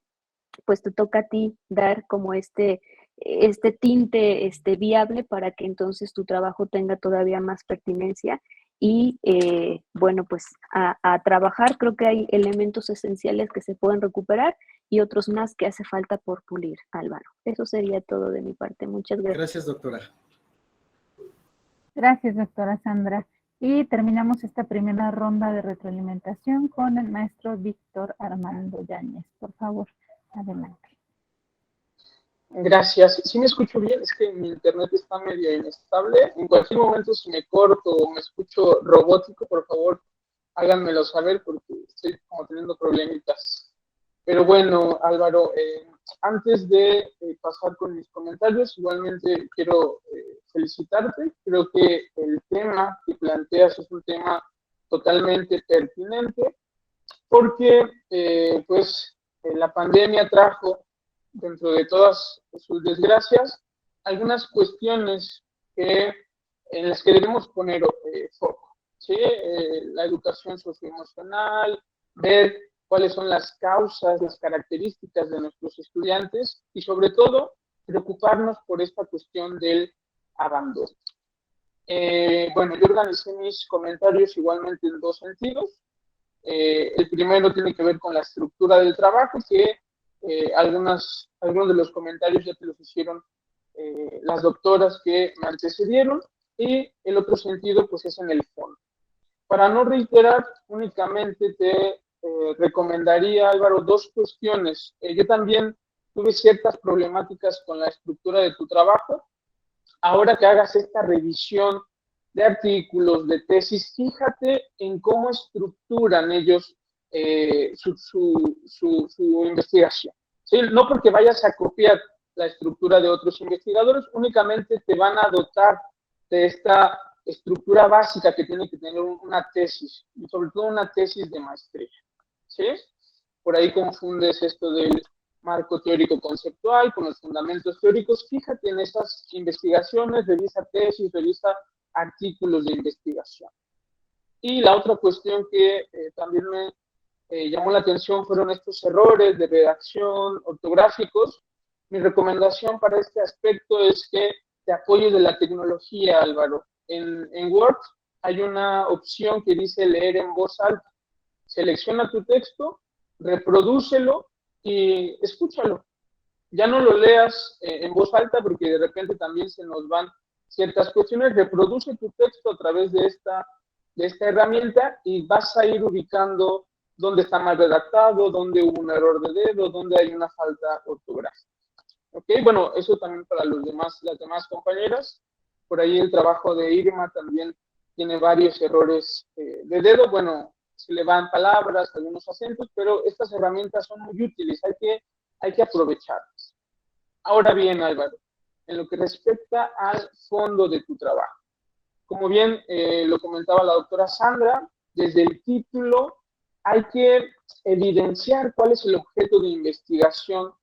E: pues te toca a ti dar como este tinte viable para que entonces tu trabajo tenga todavía más pertinencia y bueno, pues a trabajar. Creo que hay elementos esenciales que se pueden recuperar y otros más que hace falta por pulir, Álvaro. Eso sería todo de mi parte. Muchas gracias.
C: Gracias, doctora.
D: Gracias, doctora Sandra. Y terminamos esta primera ronda de retroalimentación con el maestro Víctor Armando Yáñez. Por favor, adelante.
F: Gracias. Si me escucho bien, es que mi internet está medio inestable. En cualquier momento, si me corto o me escucho robótico, por favor, háganmelo saber porque estoy como teniendo problemitas. Pero bueno, Álvaro, antes de pasar con mis comentarios, igualmente quiero felicitarte. Creo que el tema que planteas es un tema totalmente pertinente porque pues la pandemia trajo dentro de todas sus desgracias, algunas cuestiones en las que debemos poner foco, ¿sí? La educación socioemocional, ver cuáles son las causas, las características de nuestros estudiantes y sobre todo preocuparnos por esta cuestión del abandono. Bueno, yo organicé mis comentarios igualmente en dos sentidos. El primero tiene que ver con la estructura del trabajo, que algunos de los comentarios ya te los hicieron las doctoras que me antecedieron, y el otro sentido pues es en el fondo. Para no reiterar, únicamente te recomendaría, Álvaro, dos cuestiones. Yo también tuve ciertas problemáticas con la estructura de tu trabajo. Ahora que hagas esta revisión de artículos, de tesis, fíjate en cómo estructuran ellos su investigación. ¿Sí? No porque vayas a copiar la estructura de otros investigadores, únicamente te van a dotar de esta estructura básica que tiene que tener una tesis, y sobre todo una tesis de maestría. ¿Sí? Por ahí confundes esto del marco teórico conceptual con los fundamentos teóricos. Fíjate en estas investigaciones, revisa tesis, revisa artículos de investigación. Y la otra cuestión que también me llamó la atención fueron estos errores de redacción ortográficos. Mi recomendación para este aspecto es que te apoyes de la tecnología, Álvaro. En Word hay una opción que dice leer en voz alta. Selecciona tu texto, reprodúcelo y escúchalo. Ya no lo leas en voz alta porque de repente también se nos van ciertas cuestiones. Reproduce tu texto a través de esta herramienta y vas a ir ubicando dónde está mal redactado, dónde hubo un error de dedo, dónde hay una falta ortográfica. ¿Ok? Bueno, eso también para las demás compañeras. Por ahí el trabajo de Irma también tiene varios errores de dedo. Bueno, se le van palabras, algunos acentos, pero estas herramientas son muy útiles, hay que aprovecharlas. Ahora bien, Álvaro, en lo que respecta al fondo de tu trabajo, como bien lo comentaba la doctora Sandra, desde el título hay que evidenciar cuál es el objeto de investigación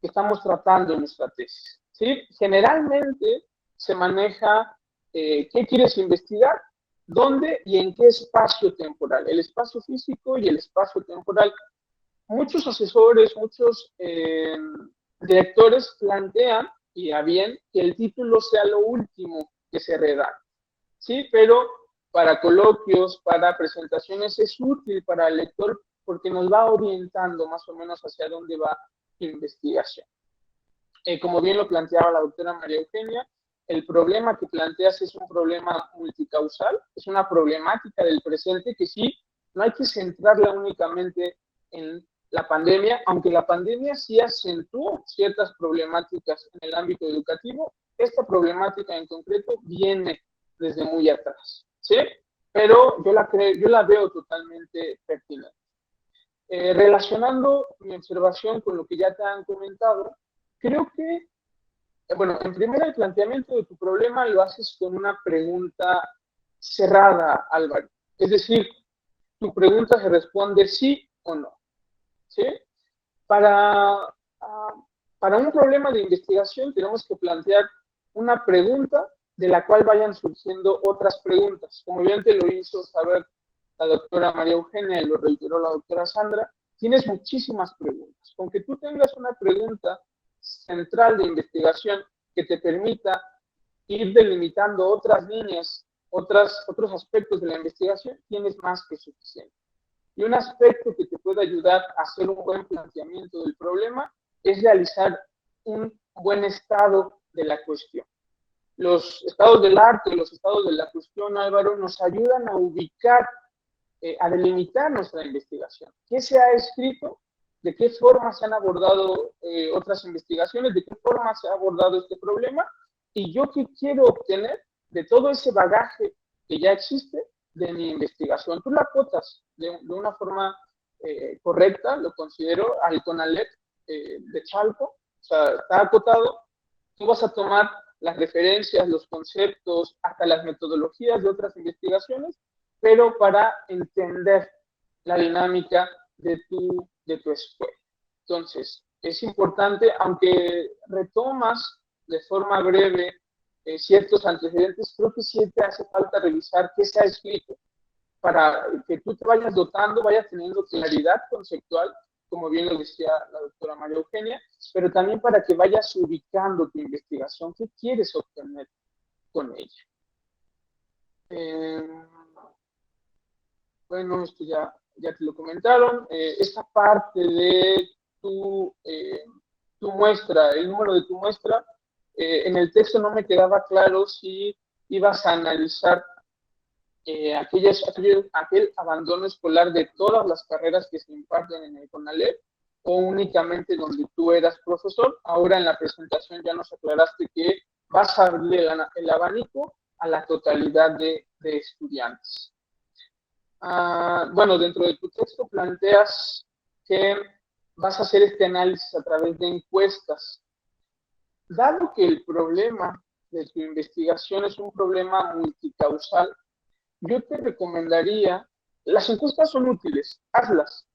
F: que estamos tratando en nuestra tesis. ¿Sí? Generalmente se maneja qué quieres investigar, dónde y en qué espacio temporal, el espacio físico y el espacio temporal. Muchos asesores, muchos directores plantean, y a bien, que el título sea lo último que se redacte, ¿sí? Pero para coloquios, para presentaciones es útil para el lector porque nos va orientando más o menos hacia dónde va la investigación. Como bien lo planteaba la doctora María Eugenia, el problema que planteas es un problema multicausal, es una problemática del presente que sí, no hay que centrarla únicamente en la pandemia, aunque la pandemia sí acentuó ciertas problemáticas en el ámbito educativo. Esta problemática en concreto viene desde muy atrás, ¿sí? Pero yo la veo totalmente pertinente. Relacionando mi observación con lo que ya te han comentado, creo que, bueno, en primera, el planteamiento de tu problema lo haces con una pregunta cerrada, Álvaro. Es decir, tu pregunta se responde sí o no, ¿sí? Para un problema de investigación tenemos que plantear una pregunta de la cual vayan surgiendo otras preguntas. Como bien te lo hizo saber la doctora María Eugenia y lo reiteró la doctora Sandra, tienes muchísimas preguntas. Con que tú tengas una pregunta central de investigación que te permita ir delimitando otras líneas, otros aspectos de la investigación, tienes más que suficiente. Y un aspecto que te puede ayudar a hacer un buen planteamiento del problema es realizar un buen estado de la cuestión. Los estados del arte, los estados de la cuestión, Álvaro, nos ayudan a ubicar, a delimitar nuestra investigación. ¿Qué se ha escrito? ¿De qué forma se han abordado otras investigaciones? ¿De qué forma se ha abordado este problema? ¿Y yo qué quiero obtener de todo ese bagaje que ya existe de mi investigación? Tú la acotas de una forma correcta, lo considero, al CONALEP de Chalco, o sea, está acotado. Tú vas a tomar las referencias, los conceptos, hasta las metodologías de otras investigaciones, pero para entender la dinámica de tu escuela. Entonces, es importante, aunque retomas de forma breve ciertos antecedentes, creo que siempre hace falta revisar qué se ha escrito para que tú te vayas dotando, vayas teniendo claridad conceptual, como bien lo decía la doctora María Eugenia, pero también para que vayas ubicando tu investigación, qué quieres obtener con ella. Bueno, esto ya te lo comentaron. Esta parte de tu muestra, el número de tu muestra, en el texto no me quedaba claro si ibas a analizar aquel abandono escolar de todas las carreras que se imparten en el CONALEP o únicamente donde tú eras profesor. Ahora en la presentación ya nos aclaraste que vas a abrir el abanico a la totalidad de estudiantes. Bueno, dentro de tu texto planteas que vas a hacer este análisis a través de encuestas. Dado que el problema de tu investigación es un problema multicausal, yo te recomendaría, las encuestas son útiles, hazlas,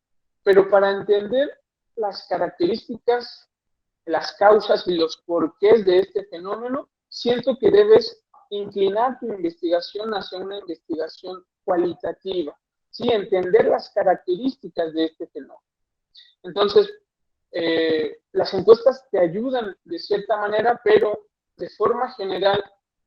F: pero para entender las características, las causas y los porqués de este fenómeno, siento que debes inclinar tu investigación hacia una investigación cualitativa, ¿sí? Entender las características de este fenómeno. Entonces, las encuestas te ayudan de cierta manera, pero de forma general,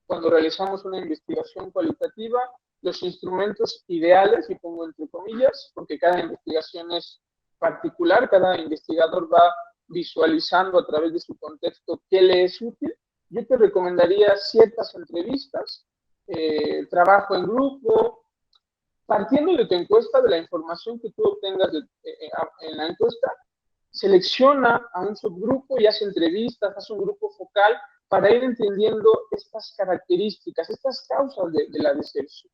F: cuando realizamos una investigación cualitativa, los instrumentos ideales, y pongo entre comillas, porque cada investigación es particular, cada investigador va visualizando a través de su contexto qué le es útil. Yo te recomendaría ciertas entrevistas, trabajo en grupo, partiendo de tu encuesta, de la información que tú obtengas en la encuesta, selecciona a un subgrupo y hace entrevistas, hace un grupo focal para ir entendiendo estas características, estas causas de la deserción.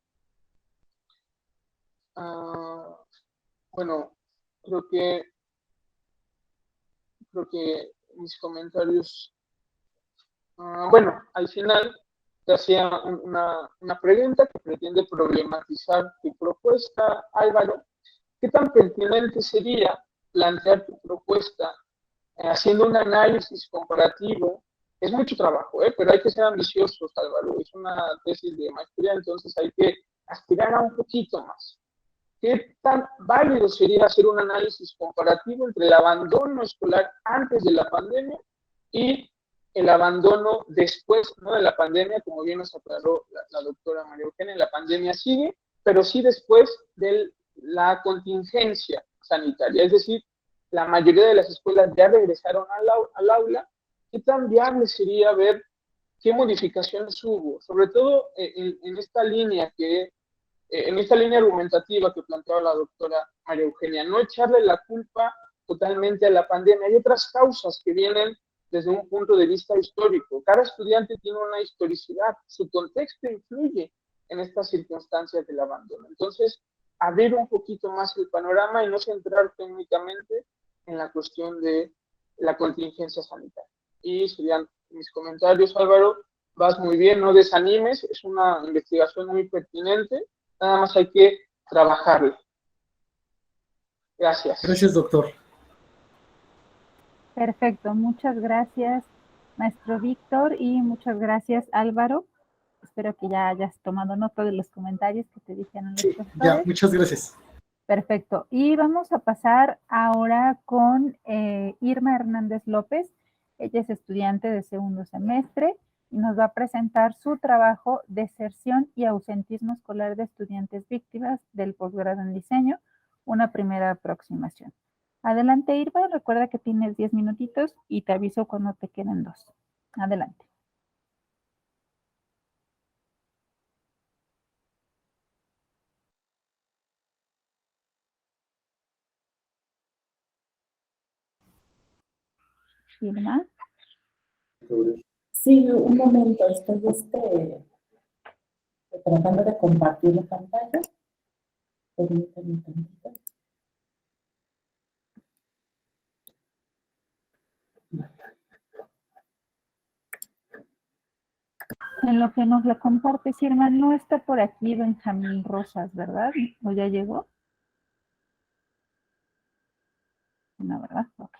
F: Bueno, creo que mis comentarios... bueno, al final te hacía una pregunta que pretende problematizar tu propuesta, Álvaro. ¿Qué tan pertinente sería plantear tu propuesta haciendo un análisis comparativo? Es mucho trabajo, pero hay que ser ambiciosos, Álvaro. Es una tesis de maestría, entonces hay que aspirar a un poquito más. ¿Qué tan válido sería hacer un análisis comparativo entre el abandono escolar antes de la pandemia y el abandono después, ¿no?, de la pandemia? Como bien nos aclaró la doctora María Eugenia, la pandemia sigue, pero sí después de la contingencia sanitaria. Es decir, la mayoría de las escuelas ya regresaron al aula. ¿Qué tan viable sería ver qué modificaciones hubo? Sobre todo en esta línea argumentativa que planteaba la doctora María Eugenia, no echarle la culpa totalmente a la pandemia. Hay otras causas que vienen desde un punto de vista histórico. Cada estudiante tiene una historicidad, su contexto influye en estas circunstancias del abandono. Entonces, abrir un poquito más el panorama y no centrar técnicamente en la cuestión de la contingencia sanitaria. Y serían mis comentarios, Álvaro. Vas muy bien, no desanimes, es una investigación muy pertinente. Nada más hay que trabajarlo. Gracias.
C: Gracias, doctor.
D: Perfecto, muchas gracias, maestro Víctor, y muchas gracias, Álvaro. Espero que ya hayas tomado nota de los comentarios que te dijeron los profesores.
C: Ya, muchas gracias.
D: Perfecto, y vamos a pasar ahora con Irma Hernández López. Ella es estudiante de segundo semestre y nos va a presentar su trabajo Deserción y ausentismo escolar de estudiantes víctimas del posgrado en diseño, una primera aproximación. Adelante, Irma, recuerda que tienes 10 minutitos y te aviso cuando te queden 2. Adelante. Irma.
G: Sí, un momento, estoy tratando de compartir la pantalla. Permítanme un tantito.
D: En lo que nos la compartes, Irma, no está por aquí Benjamín Rosas, ¿verdad? ¿O ya llegó? No, ¿verdad? Ok.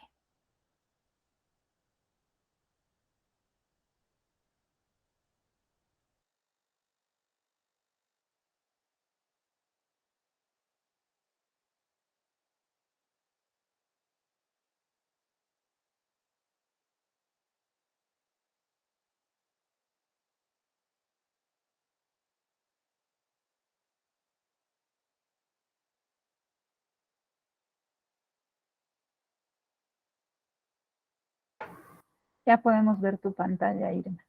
D: Ya podemos ver tu pantalla, Irma.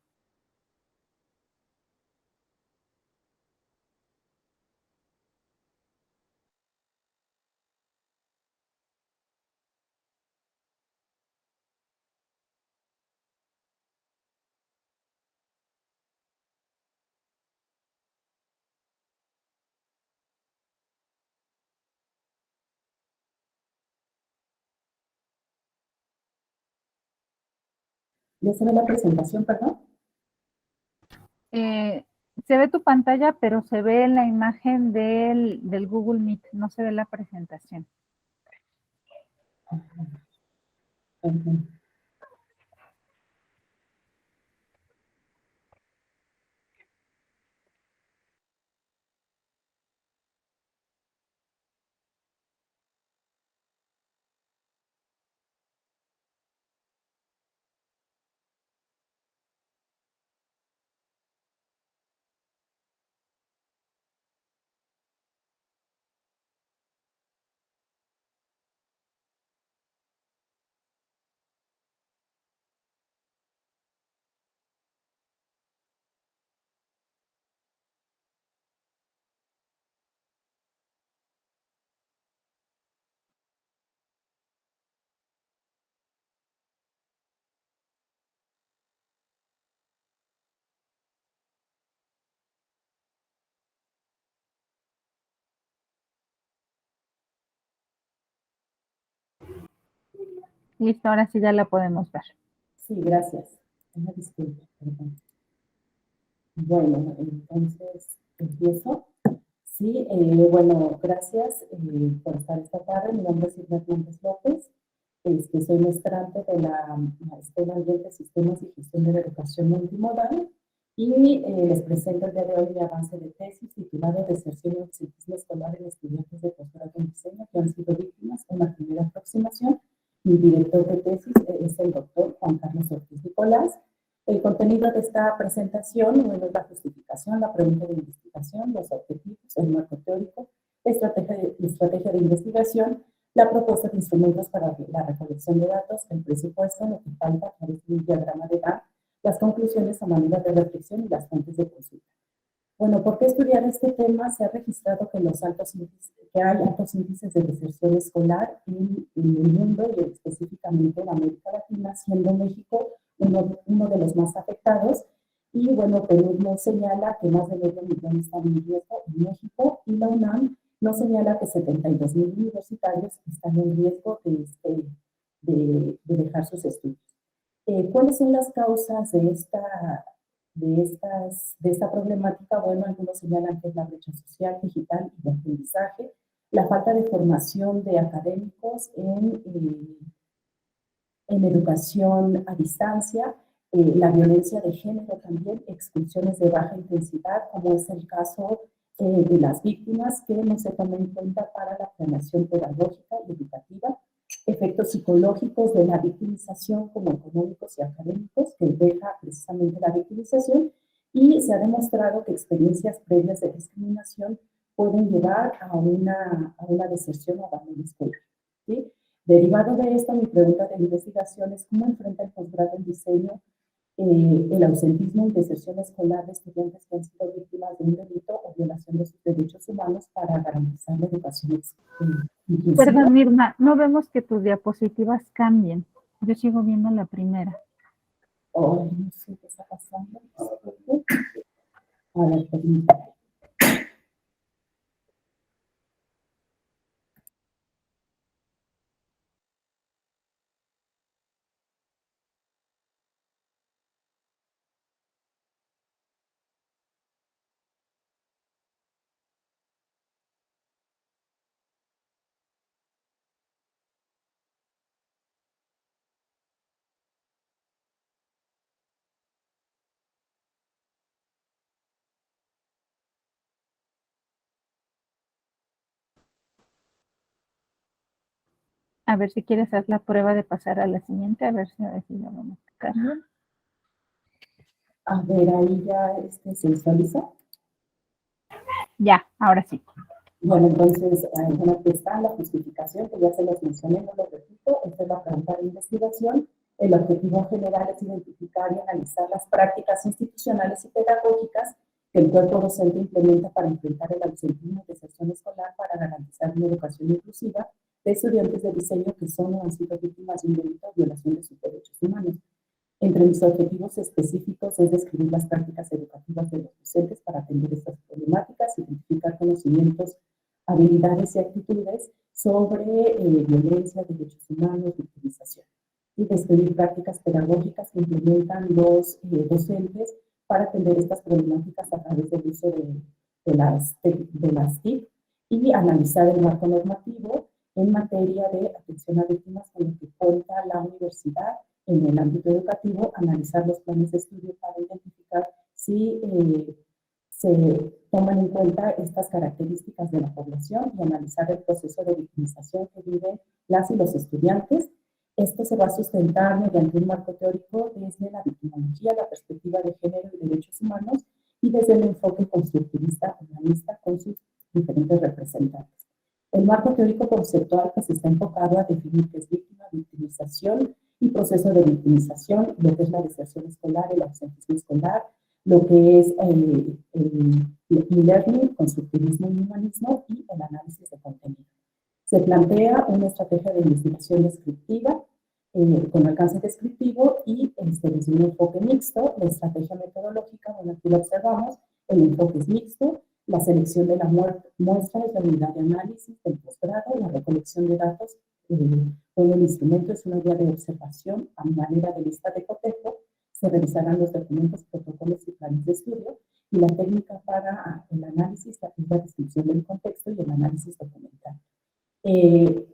G: ¿Ya se ve la presentación, perdón?
D: Se ve tu pantalla, pero se ve la imagen del Google Meet, no se ve la presentación.
G: Ujú.
D: Listo, ahora sí ya la podemos ver.
G: Sí, gracias. Una disculpa, perdón. Bueno, entonces empiezo. Sí, bueno, gracias por estar esta tarde. Mi nombre es Irma Hernández López. Soy maestrante de la Maestría en Ambiente, Sistemas y Gestión de la Educación Multimodal y les presento el día de hoy mi avance de tesis titulado Deserción y Ausentismo Escolar en Estudiantes de Posgrado en Diseño que han sido víctimas en la primera aproximación. Mi director de tesis es el doctor Juan Carlos Ortiz Nicolás. El contenido de esta presentación, bueno, es la justificación, la pregunta de investigación, los objetivos, el marco teórico, la estrategia de investigación, la propuesta de instrumentos para la recolección de datos, el presupuesto, lo que falta a través de un diagrama de Gantt, las conclusiones a manera de reflexión y las fuentes de consulta. Bueno, ¿por qué estudiar este tema? Se ha registrado que, hay altos índices de deserción escolar en el mundo y específicamente en América Latina, siendo México uno de los más afectados. Y bueno, Perú nos señala que más de 9 millones están en riesgo en México y la UNAM nos señala que 72,000 universitarios están en riesgo de dejar sus estudios. ¿Cuáles son las causas de esta problemática? Bueno, algunos señalan que es la brecha social, digital y de aprendizaje, la falta de formación de académicos en educación a distancia, la violencia de género también, expulsiones de baja intensidad, como es el caso de las víctimas que no se toman en cuenta para la planeación pedagógica y educativa, efectos psicológicos de la victimización como económicos y académicos que deja precisamente la victimización, y se ha demostrado que experiencias previas de discriminación pueden llevar a una deserción o abandono escolar, ¿sí? Derivado de esto, mi pregunta de investigación es cómo enfrenta el posgrado en diseño el ausentismo y deserción escolar de estudiantes que han sido víctimas de un delito o violación de sus derechos humanos para garantizar la educación inclusiva.
D: Perdón, Irma, no vemos que tus diapositivas cambien. Yo sigo viendo la primera.
G: Oh, no sé qué está pasando. A ver, permítame.
D: A ver si quieres hacer la prueba de pasar a la siguiente, a ver si ya vamos a tocar.
G: A ver, ahí ya se visualiza.
D: Ya, ahora sí.
G: Bueno, entonces, bueno, aquí está la justificación, que ya se los mencioné, no lo repito. Esta es la pregunta de investigación. El objetivo general es identificar y analizar las prácticas institucionales y pedagógicas que el cuerpo docente implementa para enfrentar el ausentismo y deserción escolar para garantizar una educación inclusiva de estudiantes de diseño que son o han sido víctimas de un delito o violación de sus derechos humanos. Entre mis objetivos específicos es describir las prácticas educativas de los docentes para atender estas problemáticas, identificar conocimientos, habilidades y actitudes sobre violencia, derechos humanos, victimización, y describir prácticas pedagógicas que implementan los docentes para atender estas problemáticas a través del uso de las TIC y analizar el marco normativo en materia de atención a víctimas con lo que cuenta la universidad en el ámbito educativo, analizar los planes de estudio para identificar si se toman en cuenta estas características de la población y analizar el proceso de victimización que viven las y los estudiantes. Esto se va a sustentar mediante un marco teórico desde la victimología, la perspectiva de género y derechos humanos y desde el enfoque constructivista humanista con sus diferentes representantes. El marco teórico conceptual pues está enfocado a definir qué es víctima, victimización y proceso de victimización, lo que es la deserción escolar, el ausentismo escolar, lo que es el e-learning, constructivismo y humanismo y el análisis de contenido. Se plantea una estrategia de investigación descriptiva con alcance descriptivo y desde un enfoque mixto, la estrategia metodológica, bueno, aquí lo observamos, el enfoque es mixto, la selección de la muestra es la unidad de análisis del posgrado, la recolección de datos con el instrumento es una guía de observación a manera de lista de cotejo, se revisarán los documentos, protocolos y planes de estudio, y la técnica para el análisis, la descripción del contexto y el análisis documental.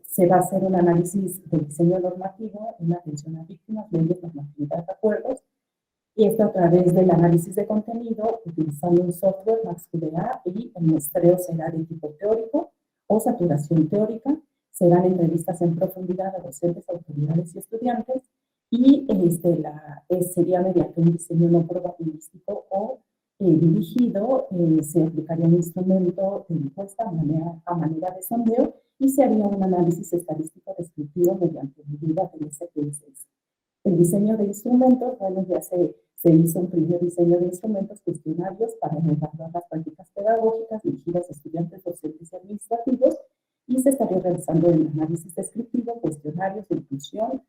G: Se va a hacer un análisis del diseño normativo en atención a víctimas, leyes, normatividad, acuerdos, y esto a través del análisis de contenido, utilizando un software MaxQDA, y el muestreo será de tipo teórico o saturación teórica, serán entrevistas en profundidad a docentes, autoridades y estudiantes, y sería mediante un diseño no probabilístico o dirigido, se aplicaría un instrumento de encuesta a manera de sondeo y se haría un análisis estadístico descriptivo mediante medida del SPSS. El diseño de instrumentos, bueno, ya se hizo un primer diseño de instrumentos cuestionarios para evaluar las prácticas pedagógicas dirigidas a estudiantes, docentes y administrativos, y se estaría realizando el análisis descriptivo, cuestionarios de inclusión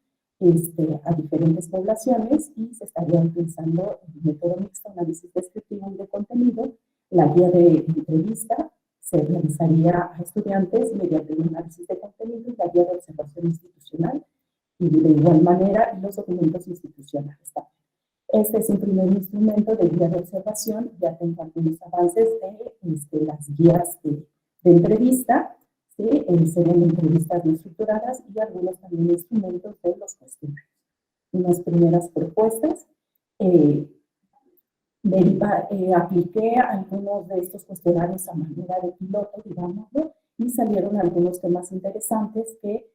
G: a diferentes poblaciones, y se estaría utilizando el método mixto, análisis descriptivo y de contenido. La guía de entrevista se realizaría a estudiantes mediante un análisis de contenido y la guía de observación institucional, y de igual manera los documentos institucionales también. Este es un primer instrumento de guía de observación. Ya tengo algunos avances de las guías de entrevista, ¿sí? Serían entrevistas no estructuradas y algunos también instrumentos de los cuestionarios. Unas primeras propuestas. Apliqué algunos de estos cuestionarios a manera de piloto, digámoslo, y salieron algunos temas interesantes que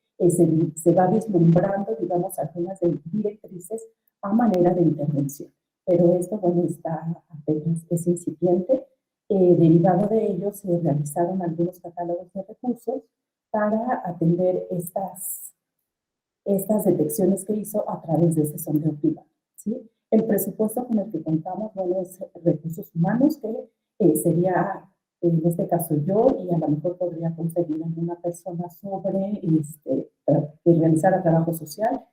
G: se va vislumbrando, digamos, algunas directrices a manera de intervención. Pero esto, bueno, apenas es incipiente. Derivado de ello, se realizaron algunos catálogos de recursos para atender estas detecciones que hizo a través de ese sondeo privado, ¿sí? El presupuesto con el que contamos, bueno, es recursos humanos, que sería, en este caso yo, y a lo mejor podría conseguir alguna persona sobre que realizara trabajo social,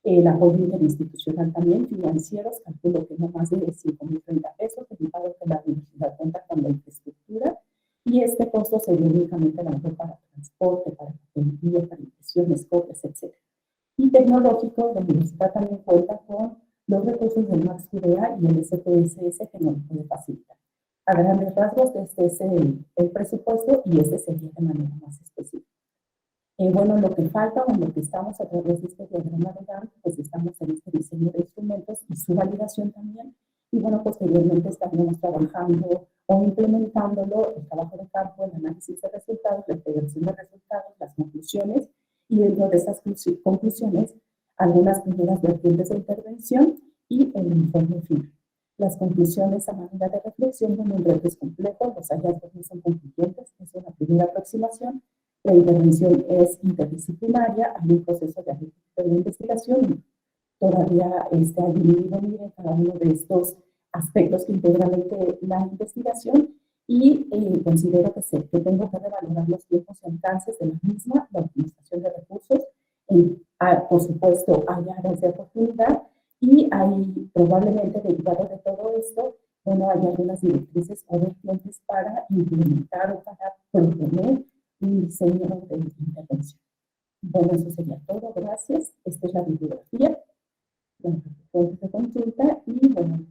G: el apoyo interinstitucional también, financieros, calculo que no más de 5.030 pesos, derivado que la universidad cuenta con la infraestructura, y este costo sería únicamente a lo mejor para transporte, para papelería, para impresiones, copias, etc. Y tecnológico, la universidad también cuenta con los recursos del MaxQDA y el SPSS que nos puede facilitar. A grandes rasgos, este es el presupuesto y este sería de manera más específica. Bueno, lo que falta o en lo que estamos a través de este diagrama de Gantt, pues estamos en este diseño de instrumentos y su validación también. Y bueno, posteriormente estaríamos trabajando o implementándolo, el trabajo de campo, el análisis de resultados, la integración de resultados, las conclusiones, y dentro de esas conclusiones, algunas primeras vertientes de intervención y el informe final. Las conclusiones a manera de reflexión, bueno, el reto es complejo, los hallazgos no son concluyentes, es una primera aproximación. La intervención es interdisciplinaria, hay un proceso de investigación todavía hay un nivel en cada uno de estos aspectos que integran la investigación y considero que tengo que revalorar los tiempos y alcances de la misma, la optimización de recursos. Por supuesto, hay áreas de oportunidad y hay probablemente derivado de todo esto, bueno, hay algunas directrices o vertientes para implementar o para proponer un diseño de intervención. Bueno, eso sería todo. Gracias. Esta es la bibliografía, fuentes de consulta y, bueno,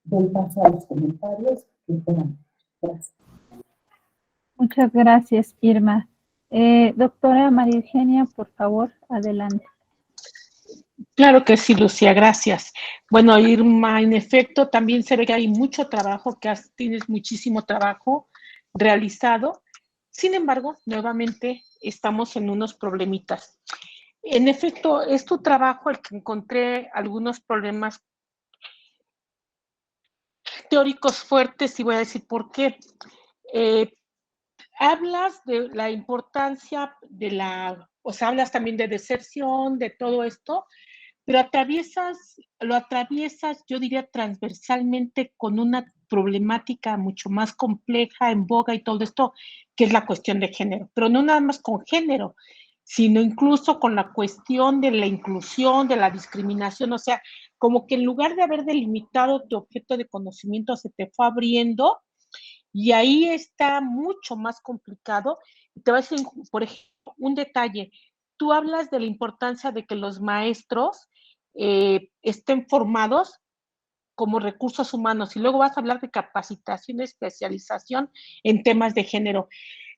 G: doy paso a los comentarios que puedan. Gracias.
D: Muchas gracias, Irma. Doctora María Eugenia, por favor, adelante.
A: Claro que sí, Lucía, gracias. Bueno, Irma, en efecto, también se ve que hay mucho trabajo, que tienes muchísimo trabajo realizado. Sin embargo, nuevamente estamos en unos problemitas. En efecto, es tu trabajo el que encontré algunos problemas teóricos fuertes y voy a decir por qué. Hablas de la importancia de o sea, hablas también de deserción, de todo esto, pero lo atraviesas, yo diría, transversalmente con una problemática mucho más compleja, en boga y todo esto, que es la cuestión de género. Pero no nada más con género, sino incluso con la cuestión de la inclusión, de la discriminación, o sea, como que en lugar de haber delimitado tu objeto de conocimiento, se te fue abriendo y ahí está mucho más complicado. Te voy a decir, por ejemplo, un detalle. Tú hablas de la importancia de que los maestros estén formados como recursos humanos y luego vas a hablar de capacitación y especialización en temas de género.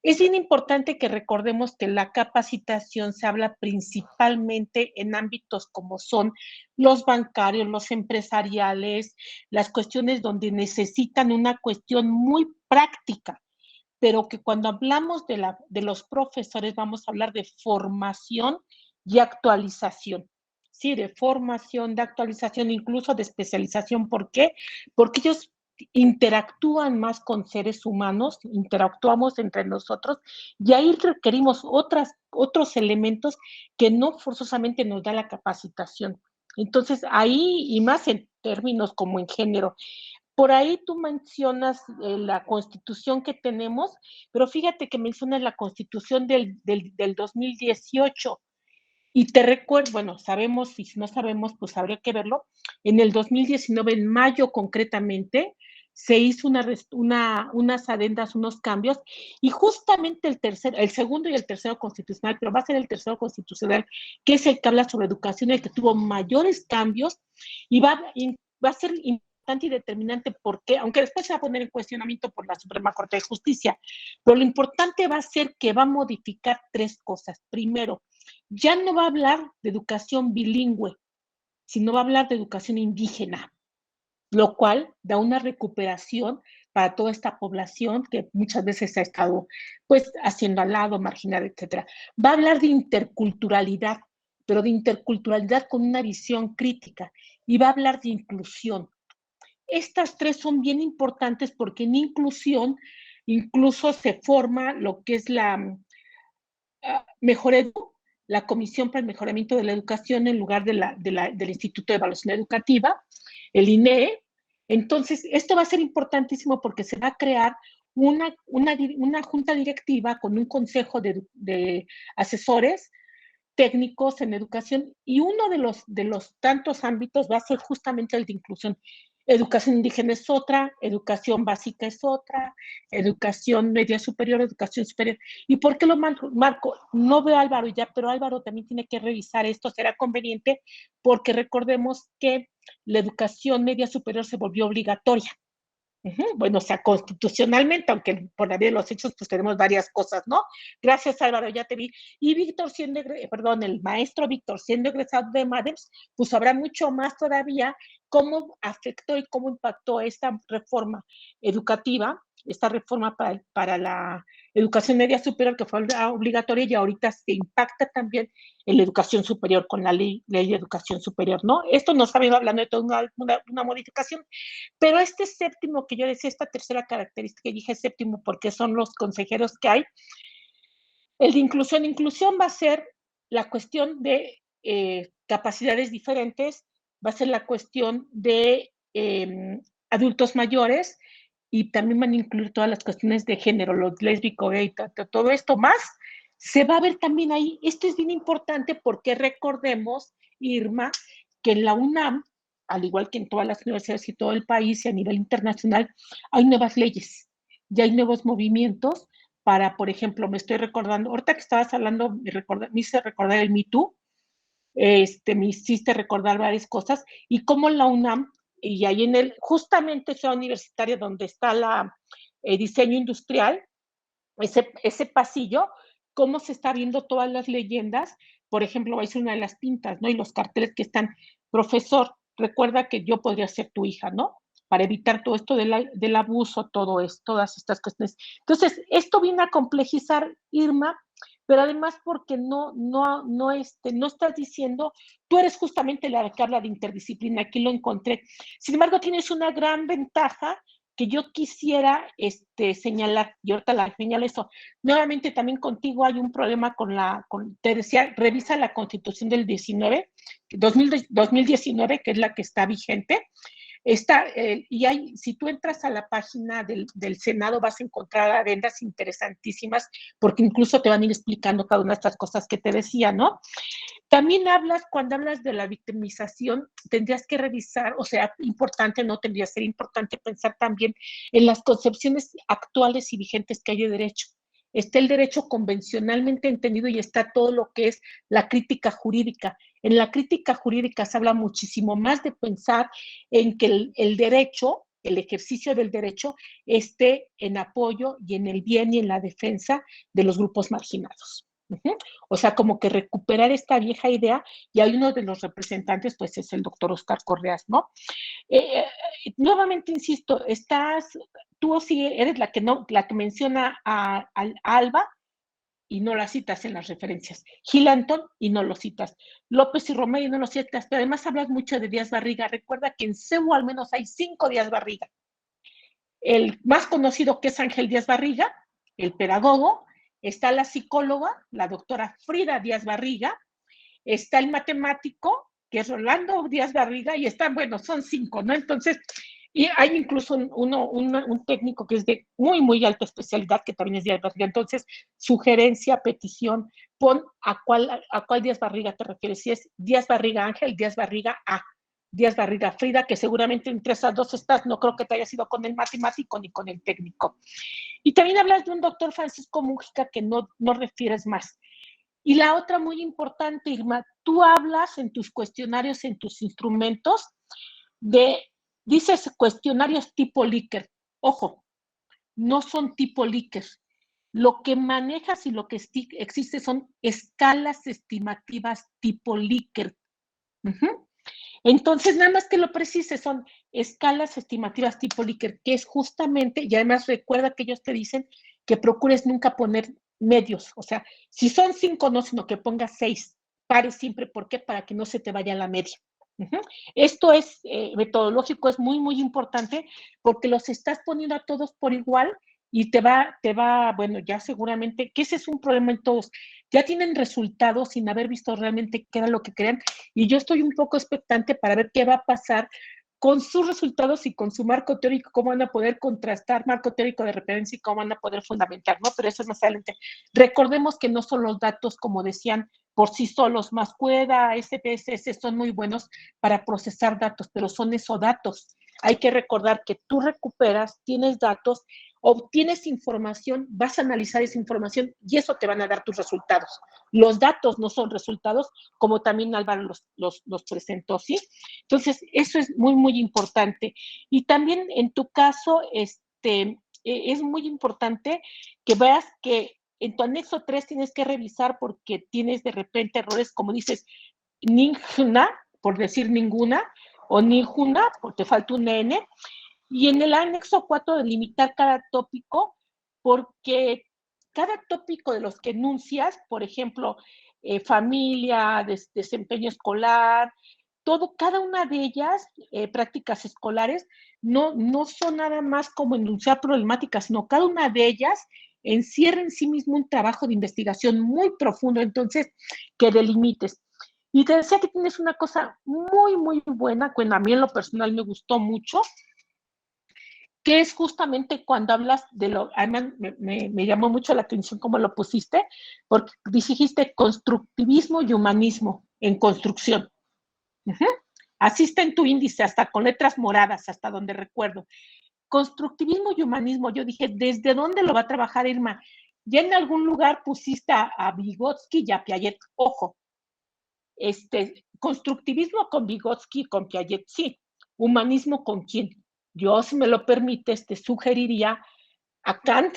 A: Es bien importante que recordemos que la capacitación se habla principalmente en ámbitos como son los bancarios, los empresariales, las cuestiones donde necesitan una cuestión muy práctica, pero que cuando hablamos de los profesores vamos a hablar de formación y actualización. Sí, de formación, de actualización, incluso de especialización. ¿Por qué? Porque ellos interactúan más con seres humanos, interactuamos entre nosotros y ahí requerimos otros elementos que no forzosamente nos da la capacitación. Entonces, ahí, y más en términos como en género, por ahí tú mencionas la constitución que tenemos, pero fíjate que mencionas la constitución del 2018. Y te recuerdo, bueno, sabemos, y si no sabemos, pues habría que verlo. En el 2019, en mayo concretamente, se hizo unas adendas, unos cambios, y justamente el segundo y el tercero constitucional, pero va a ser el tercero constitucional, que es el que habla sobre educación, el que tuvo mayores cambios, y va a ser importante y determinante porque, aunque después se va a poner en cuestionamiento por la Suprema Corte de Justicia, pero lo importante va a ser que va a modificar tres cosas. Primero, ya no va a hablar de educación bilingüe, sino va a hablar de educación indígena, lo cual da una recuperación para toda esta población que muchas veces ha estado pues haciendo al lado, marginada, etcétera. Va a hablar de interculturalidad, pero de interculturalidad con una visión crítica, y va a hablar de inclusión. Estas tres son bien importantes porque en inclusión incluso se forma lo que es la la Comisión para el Mejoramiento de la Educación en lugar del Instituto de Evaluación Educativa, el INEE. Entonces, esto va a ser importantísimo porque se va a crear una junta directiva con un consejo de asesores técnicos en educación y uno de los tantos ámbitos va a ser justamente el de inclusión. Educación indígena es otra, educación básica es otra, educación media superior, educación superior. ¿Y por qué lo marco? No veo a Álvaro ya, pero Álvaro también tiene que revisar esto, será conveniente, porque recordemos que la educación media superior se volvió obligatoria. Bueno, o sea, constitucionalmente, aunque por la vía de los hechos, pues tenemos varias cosas, ¿no? Gracias, Álvaro, ya te vi. Y Víctor, el maestro Víctor, siendo egresado de MADEPS, pues sabrá mucho más todavía cómo afectó y cómo impactó esta reforma educativa, esta reforma para la educación media superior que fue obligatoria y ahorita se impacta también en la educación superior con la ley de educación superior, ¿no? Esto nos está hablando de toda una modificación. Pero este séptimo que yo decía, esta tercera característica, dije séptimo porque son los consejeros que hay, el de inclusión va a ser la cuestión de capacidades diferentes, va a ser la cuestión de adultos mayores, y también van a incluir todas las cuestiones de género, los lésbico, gay, todo esto más, se va a ver también ahí. Esto es bien importante porque recordemos, Irma, que en la UNAM, al igual que en todas las universidades y todo el país y a nivel internacional, hay nuevas leyes, ya hay nuevos movimientos para, por ejemplo, me estoy recordando, ahorita que estabas hablando, me hice recordar el Me Too, me hiciste recordar varias cosas, y cómo la UNAM, y ahí justamente Ciudad Universitaria, donde está la diseño industrial, ese pasillo, cómo se está viendo todas las leyendas, por ejemplo, va a ser una de las pintas, ¿no? Y los carteles que están, profesor, recuerda que yo podría ser tu hija, ¿no? Para evitar todo esto del abuso, todas estas cuestiones. Entonces, esto viene a complejizar, Irma, pero además porque no estás diciendo, tú eres justamente la que habla de interdisciplina, aquí lo encontré. Sin embargo, tienes una gran ventaja que yo quisiera señalar, y ahorita la señalo eso. Nuevamente también contigo hay un problema te decía, revisa la Constitución del 2019, que es la que está vigente. Si tú entras a la página del Senado vas a encontrar agendas interesantísimas, porque incluso te van a ir explicando cada una de estas cosas que te decía, ¿no? También cuando hablas de la victimización, tendrías que revisar, o sea, tendría que ser importante pensar también en las concepciones actuales y vigentes que hay de derecho. Está el derecho convencionalmente entendido y está todo lo que es la crítica jurídica. En la crítica jurídica se habla muchísimo más de pensar en que el derecho, el ejercicio del derecho, esté en apoyo y en el bien y en la defensa de los grupos marginados. O sea, como que recuperar esta vieja idea, y hay uno de los representantes, pues es el doctor Oscar Correas, ¿no? Nuevamente insisto, tú sí eres la que menciona a Alba y no la citas en las referencias. Gil Antón y no lo citas. López y Romero y no lo citas, pero además hablas mucho de Díaz Barriga. Recuerda que en CEU al menos hay 5 Díaz Barriga. El más conocido, que es Ángel Díaz Barriga, el pedagogo, está la psicóloga, la doctora Frida Díaz Barriga, está el matemático, que es Rolando Díaz Barriga, y son 5, ¿no? Entonces, y hay incluso un técnico que es de muy, muy alta especialidad, que también es Díaz Barriga. Entonces, sugerencia, petición, pon a cuál Díaz Barriga te refieres. Si es Díaz Barriga Ángel, Díaz Barriga A, Díaz Barriga Frida, que seguramente entre esas dos estás, no creo que te hayas ido con el matemático ni con el técnico. Y también hablas de un doctor Francisco Mújica que no refieres más. Y la otra muy importante, Irma, tú hablas en tus cuestionarios, en tus instrumentos, dices cuestionarios tipo Likert. Ojo, no son tipo Likert. Lo que manejas y lo que existe son escalas estimativas tipo Likert. Entonces, nada más que lo precises, son escalas estimativas tipo Likert, que es justamente, y además recuerda que ellos te dicen que procures nunca poner medios, o sea, si son 5 no, sino que pongas 6 pares siempre. ¿Por qué? Para que no se te vaya la media. Esto es metodológico, es muy, muy importante, porque los estás poniendo a todos por igual y te va, bueno, ya seguramente, que ese es un problema en todos, ya tienen resultados sin haber visto realmente qué era lo que querían, y yo estoy un poco expectante para ver qué va a pasar con sus resultados y con su marco teórico, cómo van a poder contrastar marco teórico de referencia y cómo van a poder fundamentar, ¿no? Pero eso es más adelante. Recordemos que no son los datos, como decían, por sí solos, Mascueda, SPSS, son muy buenos para procesar datos, pero son esos datos. Hay que recordar que tú recuperas, tienes datos, obtienes información, vas a analizar esa información y eso te van a dar tus resultados. Los datos no son resultados, como también Álvaro los presentó, ¿sí? Entonces, eso es muy, muy importante. Y también en tu caso, es muy importante que veas que en tu anexo 3 tienes que revisar, porque tienes de repente errores, como dices, ninguna, por decir ninguna, o ninguna, porque te falta un N, y en el anexo 4 delimitar cada tópico, porque cada tópico de los que enuncias, por ejemplo, familia, desempeño escolar, cada una de ellas, prácticas escolares, no son nada más como enunciar problemáticas, sino cada una de ellas encierra en sí mismo un trabajo de investigación muy profundo, entonces, que delimites. Y te decía que tienes una cosa muy, muy buena, que a mí en lo personal me gustó mucho, que es justamente cuando hablas de lo, además me llamó mucho la atención cómo lo pusiste, porque dijiste constructivismo y humanismo en construcción. Uh-huh. Así está en tu índice, hasta con letras moradas, hasta donde recuerdo. Constructivismo y humanismo, yo dije, ¿desde dónde lo va a trabajar Irma? Ya en algún lugar pusiste a Vygotsky y a Piaget, ojo, constructivismo con Vygotsky y con Piaget, sí. Humanismo con quién. Yo, si me lo permites, te sugeriría a Kant,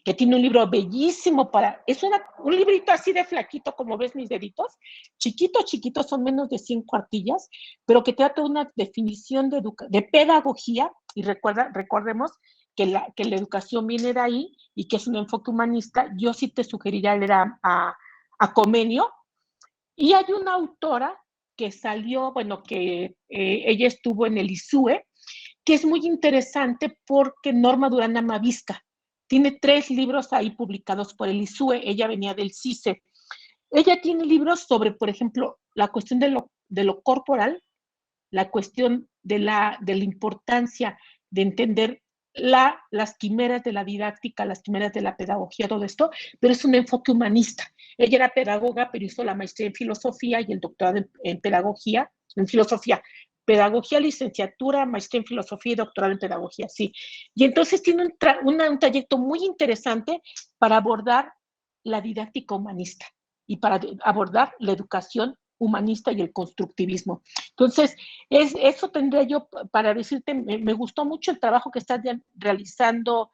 A: que tiene un libro bellísimo es un librito así de flaquito, como ves mis deditos, chiquito, chiquito, son menos de 100 cuartillas, pero que trata una definición de pedagogía, y recordemos que la educación viene de ahí y que es un enfoque humanista. Yo sí te sugeriría leer a Comenio. Y hay una autora que salió, bueno, que ella estuvo en el ISUE, que es muy interesante porque Norma Durán Amavisca tiene 3 libros ahí publicados por el ISUE, ella venía del CICE. Ella tiene libros sobre, por ejemplo, la cuestión de lo corporal, la cuestión de la importancia de entender las quimeras de la didáctica, las quimeras de la pedagogía, todo esto, pero es un enfoque humanista. Ella era pedagoga, pero hizo la maestría en filosofía y el doctorado en pedagogía, en filosofía, pedagogía, licenciatura, maestría en filosofía y doctorado en pedagogía, sí. Y entonces tiene un trayecto muy interesante para abordar la didáctica humanista y para abordar la educación humanista y el constructivismo. Entonces, eso tendría yo para decirte, me gustó mucho el trabajo que estás realizando,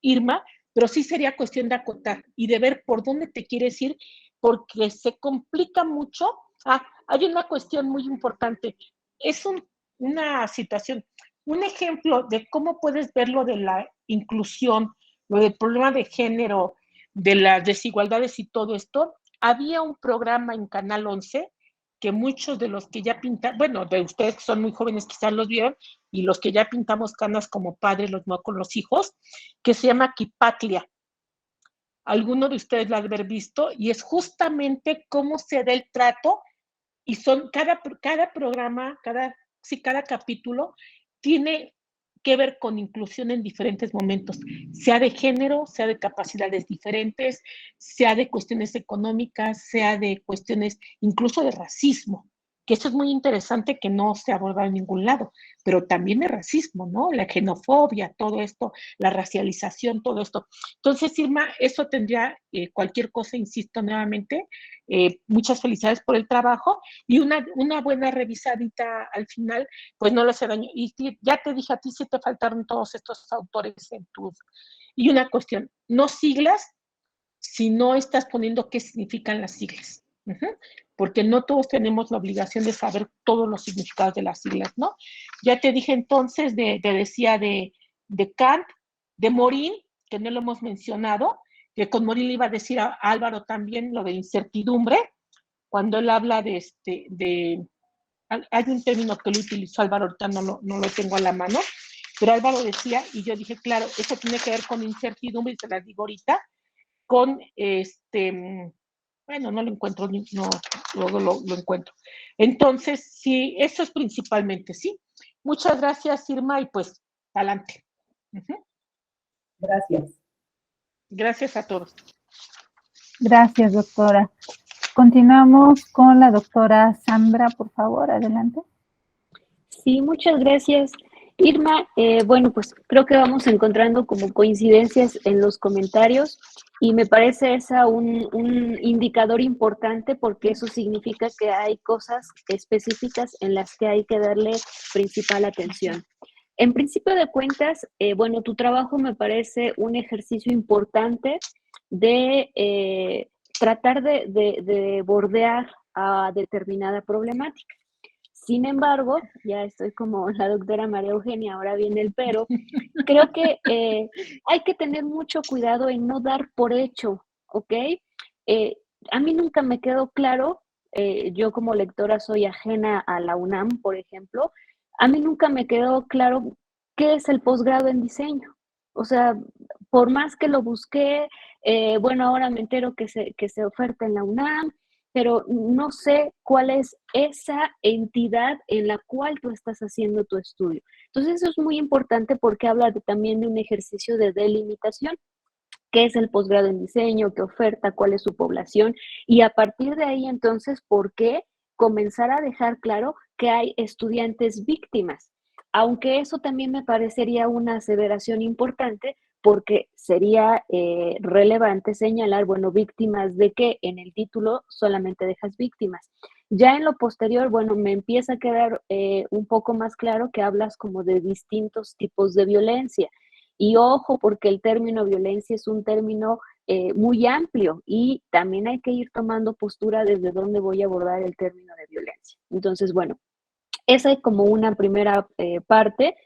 A: Irma, pero sí sería cuestión de acotar y de ver por dónde te quieres ir, porque se complica mucho. Hay una cuestión muy importante. Es una situación, un ejemplo de cómo puedes ver lo de la inclusión, lo del problema de género, de las desigualdades y todo esto. Había un programa en Canal 11 que muchos de los que ya pintan, bueno, de ustedes que son muy jóvenes quizás los vieron, y los que ya pintamos canas como padres, los no con los hijos, que se llama Quipatlia. Alguno de ustedes lo ha de haber visto, y es justamente cómo se da el trato, y son cada programa, cada capítulo tiene que ver con inclusión en diferentes momentos, sea de género, sea de capacidades diferentes, sea de cuestiones económicas, sea de cuestiones incluso de racismo, que eso es muy interesante que no se aborda en ningún lado, pero también de racismo, ¿no? La xenofobia, todo esto, la racialización, todo esto. Entonces, Irma, eso tendría cualquier cosa, insisto nuevamente, muchas felicidades por el trabajo y una buena revisadita al final, pues no le hace daño. Y ya te dije a ti si te faltaron todos estos autores en tus... Y una cuestión, no siglas si no estás poniendo qué significan las siglas. Porque no todos tenemos la obligación de saber todos los significados de las siglas, ¿no? Ya te dije entonces, decía de Kant, de Morin, que no lo hemos mencionado, que con Morin le iba a decir a Álvaro también lo de incertidumbre, cuando él habla hay un término que él utilizó Álvaro, ahorita no lo tengo a la mano, pero Álvaro decía, y yo dije, claro, eso tiene que ver con incertidumbre, y se las digo ahorita, con bueno, no lo encuentro, no, luego lo encuentro. Entonces, sí, eso es principalmente, ¿sí? Muchas gracias, Irma, y pues, adelante.
G: Gracias.
A: Gracias a todos.
D: Gracias, doctora. Continuamos con la doctora Sandra, por favor, adelante.
E: Sí, muchas gracias, Irma. Bueno, pues creo que vamos encontrando como coincidencias en los comentarios y me parece esa un indicador importante porque eso significa que hay cosas específicas en las que hay que darle principal atención. En principio de cuentas, bueno, tu trabajo me parece un ejercicio importante de tratar de bordear a determinada problemática. Sin embargo, ya estoy como la doctora María Eugenia, ahora viene el pero, creo que hay que tener mucho cuidado en no dar por hecho, ¿ok? A mí nunca me quedó claro, yo como lectora soy ajena a la UNAM, por ejemplo, a mí nunca me quedó claro qué es el posgrado en diseño. O sea, por más que lo busqué, bueno, ahora me entero que se oferta en la UNAM, pero no sé cuál es esa entidad en la cual tú estás haciendo tu estudio. Entonces, eso es muy importante porque habla también de un ejercicio de delimitación. ¿Qué es el posgrado en diseño? ¿Qué oferta? ¿Cuál es su población? Y a partir de ahí, entonces, ¿por qué comenzar a dejar claro que hay estudiantes víctimas? Aunque eso también me parecería una aseveración importante, porque sería relevante señalar, bueno, víctimas de qué, en el título solamente dejas víctimas. Ya en lo posterior, bueno, me empieza a quedar un poco más claro que hablas como de distintos tipos de violencia. Y ojo, porque el término violencia es un término muy amplio y también hay que ir tomando postura desde dónde voy a abordar el término de violencia. Entonces, bueno, esa es como una primera parte.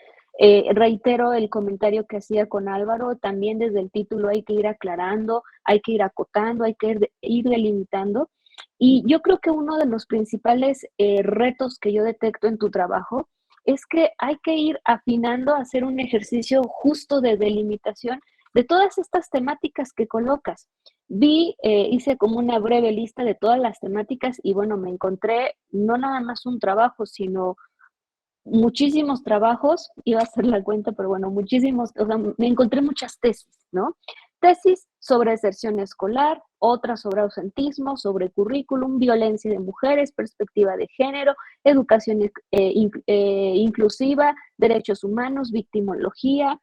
E: Reitero el comentario que hacía con Álvaro, también desde el título hay que ir aclarando, hay que ir acotando, hay que ir delimitando. Y yo creo que uno de los principales retos que yo detecto en tu trabajo es que hay que ir afinando, a hacer un ejercicio justo de delimitación de todas estas temáticas que colocas. Hice como una breve lista de todas las temáticas y bueno, me encontré no nada más un trabajo, sino muchísimos trabajos, iba a hacer la cuenta, pero bueno, muchísimos, o sea, me encontré muchas tesis, ¿no? Tesis sobre deserción escolar, otras sobre ausentismo, sobre currículum, violencia de mujeres, perspectiva de género, educación inclusiva, derechos humanos, victimología,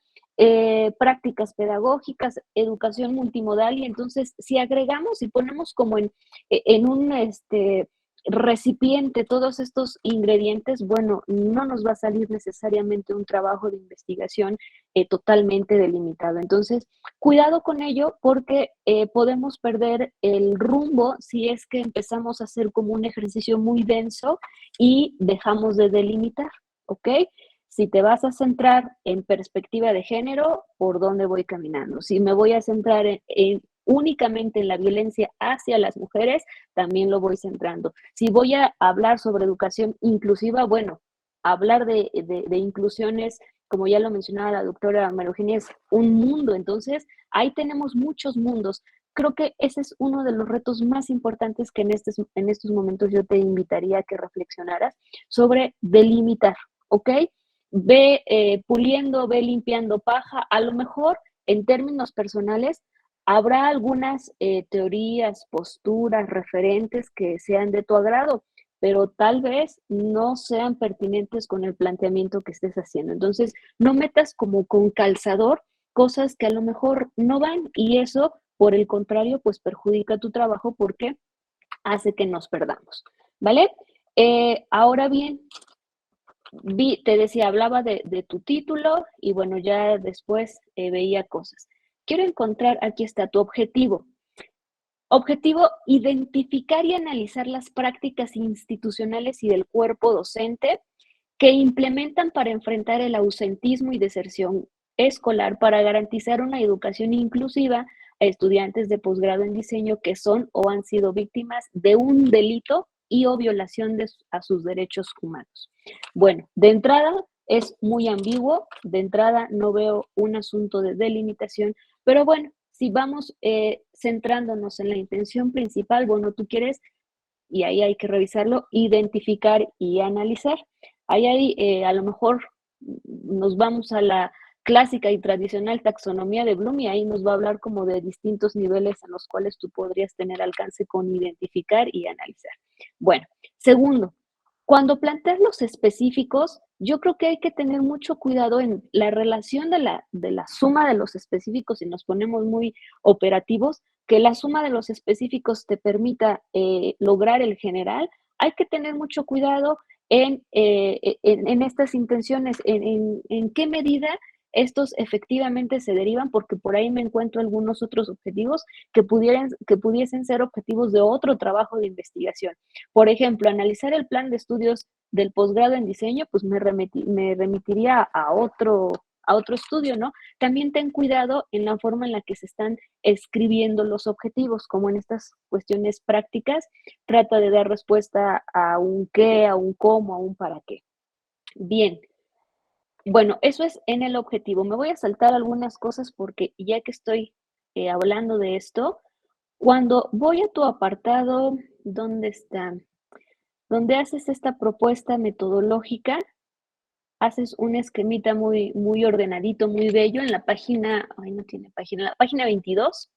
E: prácticas pedagógicas, educación multimodal, y entonces si agregamos y ponemos como en un recipiente todos estos ingredientes, bueno, no nos va a salir necesariamente un trabajo de investigación totalmente delimitado. Entonces, cuidado con ello porque podemos perder el rumbo si es que empezamos a hacer como un ejercicio muy denso y dejamos de delimitar, ¿ok? Si te vas a centrar en perspectiva de género, ¿por dónde voy caminando? Si me voy a centrar únicamente en la violencia hacia las mujeres, también lo voy centrando. Si voy a hablar sobre educación inclusiva, bueno, hablar de inclusiones, como ya lo mencionaba la doctora María Eugenia, es un mundo. Entonces, ahí tenemos muchos mundos. Creo que ese es uno de los retos más importantes que en estos momentos yo te invitaría a que reflexionaras sobre delimitar, ¿ok? Ve puliendo, ve limpiando paja. A lo mejor, en términos personales, habrá algunas teorías, posturas, referentes que sean de tu agrado, pero tal vez no sean pertinentes con el planteamiento que estés haciendo. Entonces, no metas como con calzador cosas que a lo mejor no van y eso, por el contrario, pues perjudica tu trabajo porque hace que nos perdamos, ¿vale? Ahora bien, te decía, hablaba de tu título y bueno, ya después veía cosas. Quiero encontrar, aquí está tu objetivo. Objetivo, identificar y analizar las prácticas institucionales y del cuerpo docente que implementan para enfrentar el ausentismo y deserción escolar para garantizar una educación inclusiva a estudiantes de posgrado en diseño que son o han sido víctimas de un delito y o violación a sus derechos humanos. Bueno, de entrada es muy ambiguo, de entrada no veo un asunto de delimitación, pero bueno, si vamos centrándonos en la intención principal, bueno, tú quieres, y ahí hay que revisarlo, identificar y analizar. Ahí a lo mejor nos vamos a la clásica y tradicional taxonomía de Bloom y ahí nos va a hablar como de distintos niveles en los cuales tú podrías tener alcance con identificar y analizar. Bueno, segundo, cuando planteas los específicos, yo creo que hay que tener mucho cuidado en la relación de la suma de los específicos, y nos ponemos muy operativos, que la suma de los específicos te permita lograr el general. Hay que tener mucho cuidado en estas intenciones, en qué medida estos efectivamente se derivan, porque por ahí me encuentro algunos otros objetivos que pudiesen ser objetivos de otro trabajo de investigación. Por ejemplo, analizar el plan de estudios del posgrado en diseño, pues me remitiría a otro estudio, ¿no? También ten cuidado en la forma en la que se están escribiendo los objetivos, como en estas cuestiones prácticas, trata de dar respuesta a un qué, a un cómo, a un para qué. Bien. Bueno, eso es en el objetivo. Me voy a saltar algunas cosas porque ya que estoy hablando de esto, cuando voy a tu apartado, ¿dónde está? Donde haces esta propuesta metodológica, haces un esquemita muy, muy ordenadito, muy bello en la página, ay, no tiene página, en la página 22.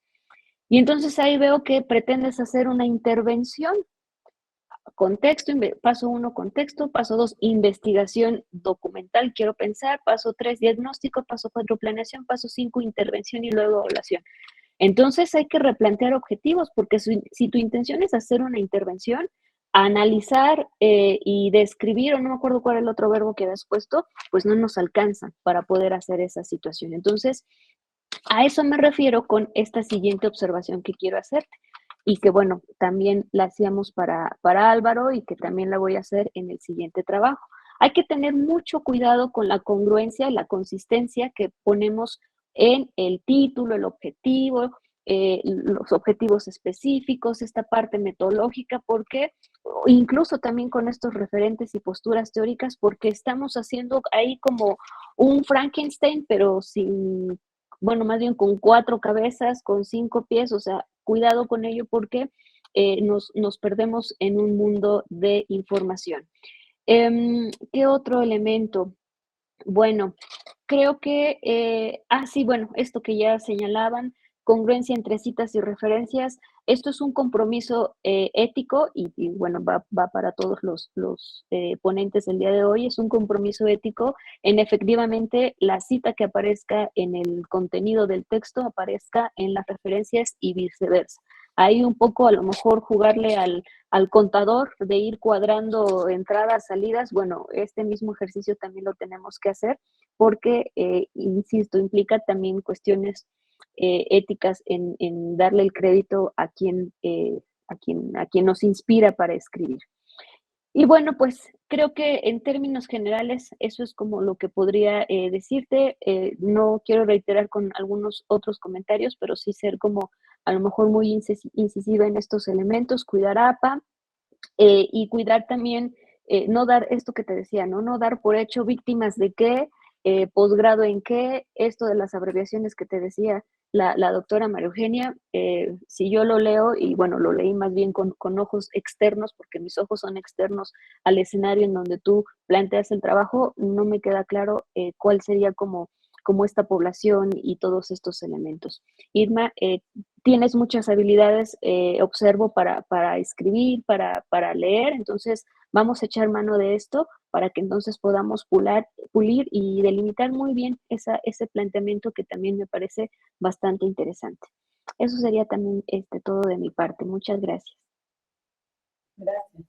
E: Y entonces ahí veo que pretendes hacer una intervención. Contexto, paso 1, contexto, paso 2, investigación documental, quiero pensar, paso 3, diagnóstico, paso 4, planeación, paso 5, intervención y luego evaluación. Entonces hay que replantear objetivos, porque si tu intención es hacer una intervención, analizar y describir, o no me acuerdo cuál es el otro verbo que habías puesto, pues no nos alcanza para poder hacer esa situación. Entonces, a eso me refiero con esta siguiente observación que quiero hacerte y que, bueno, también la hacíamos para Álvaro y que también la voy a hacer en el siguiente trabajo. Hay que tener mucho cuidado con la congruencia y la consistencia que ponemos en el título, el objetivo, los objetivos específicos, esta parte metodológica, porque incluso también con estos referentes y posturas teóricas, porque estamos haciendo ahí como un Frankenstein, pero sin, bueno, más bien con 4 cabezas, con 5 pies, o sea, cuidado con ello porque nos perdemos en un mundo de información. ¿Qué otro elemento? Bueno, creo que, sí, bueno, esto que ya señalaban, congruencia entre citas y referencias, esto es un compromiso ético y, bueno, va para todos los ponentes del día de hoy, es un compromiso ético en efectivamente la cita que aparezca en el contenido del texto aparezca en las referencias y viceversa. Ahí un poco a lo mejor jugarle al contador de ir cuadrando entradas, salidas, bueno, este mismo ejercicio también lo tenemos que hacer porque, insisto, implica también cuestiones éticas en darle el crédito a quien nos inspira para escribir. Y bueno, pues creo que en términos generales eso es como lo que podría decirte. No quiero reiterar con algunos otros comentarios, pero sí ser como a lo mejor muy incisiva en estos elementos, cuidar APA y cuidar también, no dar esto que te decía, ¿no? Dar por hecho víctimas de qué, posgrado en qué, esto de las abreviaciones que te decía la doctora María Eugenia, si yo lo leo, y bueno, lo leí más bien con ojos externos, porque mis ojos son externos al escenario en donde tú planteas el trabajo, no me queda claro cuál sería como esta población y todos estos elementos. Irma, tienes muchas habilidades, observo, para escribir, para leer, entonces vamos a echar mano de esto para que entonces podamos pulir y delimitar muy bien ese planteamiento que también me parece bastante interesante. Eso sería también todo de mi parte. Muchas gracias.
G: Gracias.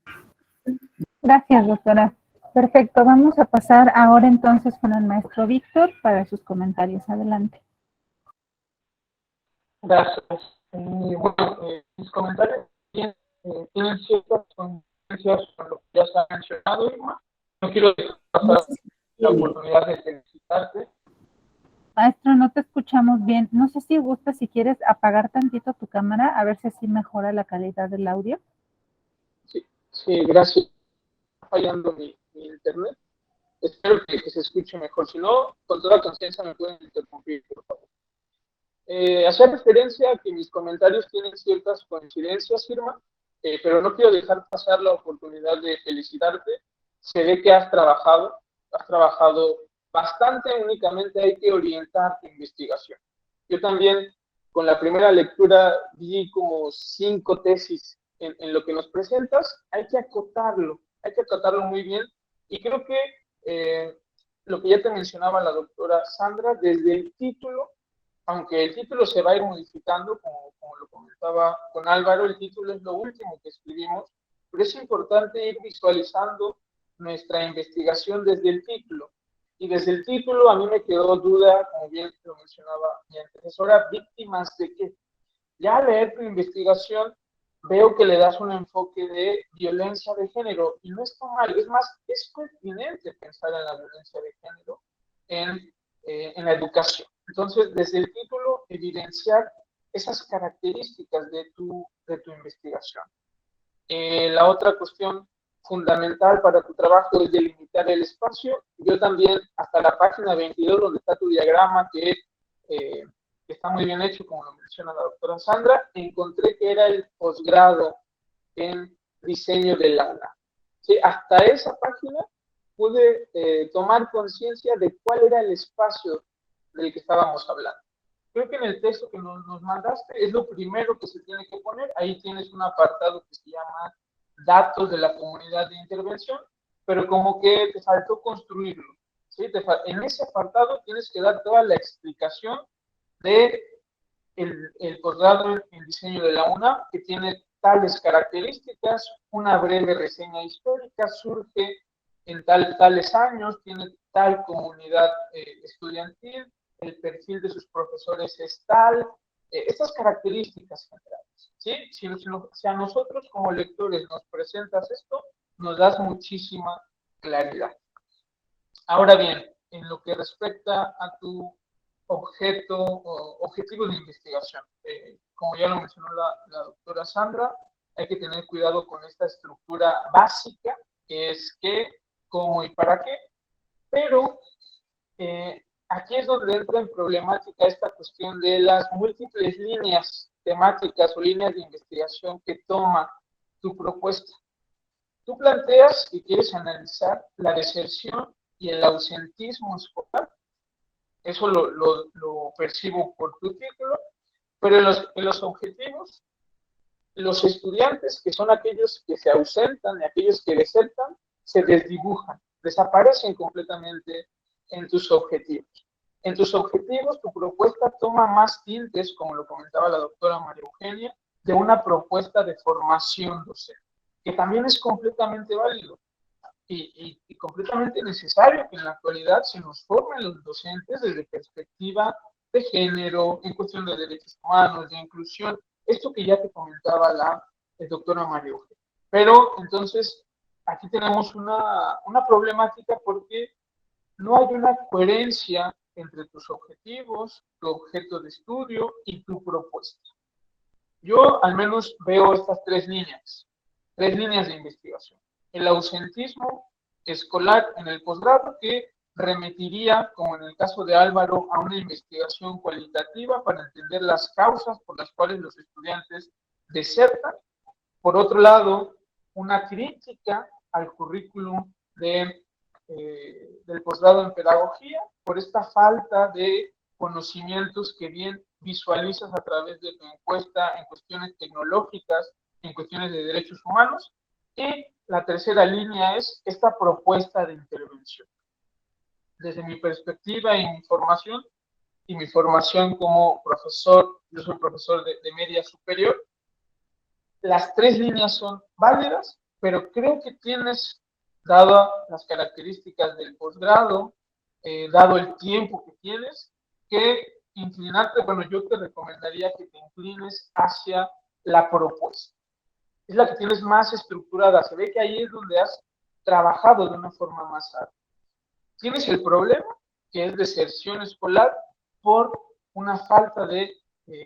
D: Gracias, doctora. Perfecto, vamos a pasar ahora entonces con el maestro Víctor para sus comentarios. Adelante.
F: Gracias. Bueno, mis comentarios tienen ciertas consecuencias con lo que ya se ha mencionado, Irma. No quiero dejar pasar la oportunidad de felicitarte.
D: Maestro, no te escuchamos bien. No sé si gusta, si quieres apagar tantito tu cámara, a ver si así mejora la calidad del audio.
F: Sí, gracias. Está fallando mi internet. Espero que se escuche mejor. Si no, con toda conciencia me pueden interrumpir, por favor. Hacer referencia a que mis comentarios tienen ciertas coincidencias, Irma, pero no quiero dejar pasar la oportunidad de felicitarte. Se ve que has trabajado bastante, únicamente hay que orientar tu investigación. Yo también, con la primera lectura, vi como 5 tesis en lo que nos presentas. Hay que acotarlo muy bien, y creo que lo que ya te mencionaba la doctora Sandra, desde el título, aunque el título se va a ir modificando, como lo comentaba con Álvaro, el título es lo último que escribimos, pero es importante ir visualizando nuestra investigación desde el título. Y desde el título a mí me quedó duda, como bien lo mencionaba mi antecesora, ¿víctimas de qué? Ya al leer tu investigación veo que le das un enfoque de violencia de género, y no está mal, es más, es pertinente pensar en la violencia de género en la educación. Entonces, desde el título, evidenciar esas características de tu investigación. La otra cuestión fundamental para tu trabajo es delimitar el espacio. Yo también, hasta la página 22, donde está tu diagrama, que está muy bien hecho, como lo menciona la doctora Sandra, encontré que era el posgrado en diseño del aula. ¿Sí? Hasta esa página pude tomar conciencia de cuál era el espacio del que estábamos hablando. Creo que en el texto que nos mandaste es lo primero que se tiene que poner. Ahí tienes un apartado que se llama datos de la comunidad de intervención, pero como que te faltó construirlo. ¿Sí? En ese apartado tienes que dar toda la explicación de el posgrado en diseño de la UNAM, que tiene tales características, una breve reseña histórica, surge en tales años, tiene tal comunidad estudiantil, el perfil de sus profesores es tal, estas características generales. ¿Sí? Si a nosotros como lectores nos presentas esto, nos das muchísima claridad. Ahora bien, en lo que respecta a tu objetivo de investigación, como ya lo mencionó la doctora Sandra, hay que tener cuidado con esta estructura básica, que es qué, cómo y para qué, pero aquí es donde entra en problemática esta cuestión de las múltiples líneas temáticas o líneas de investigación que toma tu propuesta. Tú planteas que quieres analizar la deserción y el ausentismo escolar. Eso lo percibo por tu título, pero en los objetivos, los estudiantes, que son aquellos que se ausentan y aquellos que desertan, se desdibujan, desaparecen completamente en tus objetivos. En tus objetivos, tu propuesta toma más tintes, como lo comentaba la doctora María Eugenia, de una propuesta de formación docente, que también es completamente válido y completamente necesario que en la actualidad se nos formen los docentes desde perspectiva de género, en cuestión de derechos humanos, de inclusión, esto que ya te comentaba la doctora María Eugenia. Pero entonces, aquí tenemos una problemática porque no hay una coherencia entre tus objetivos, tu objeto de estudio y tu propuesta. Yo al menos veo estas tres líneas de investigación. El ausentismo escolar en el posgrado, que remitiría, como en el caso de Álvaro, a una investigación cualitativa para entender las causas por las cuales los estudiantes desertan. Por otro lado, una crítica al currículum del posgrado en pedagogía por esta falta de conocimientos que bien visualizas a través de tu encuesta en cuestiones tecnológicas, en cuestiones de derechos humanos. Y la tercera línea es esta propuesta de intervención. Desde mi perspectiva y mi formación como profesor, yo soy profesor de media superior, las tres líneas son válidas, pero creo que tienes, dado las características del posgrado, dado el tiempo que tienes, que inclinarte, bueno, yo te recomendaría que te inclines hacia la propuesta. Es la que tienes más estructurada, se ve que ahí es donde has trabajado de una forma más alta. Tienes el problema, que es deserción escolar por una falta de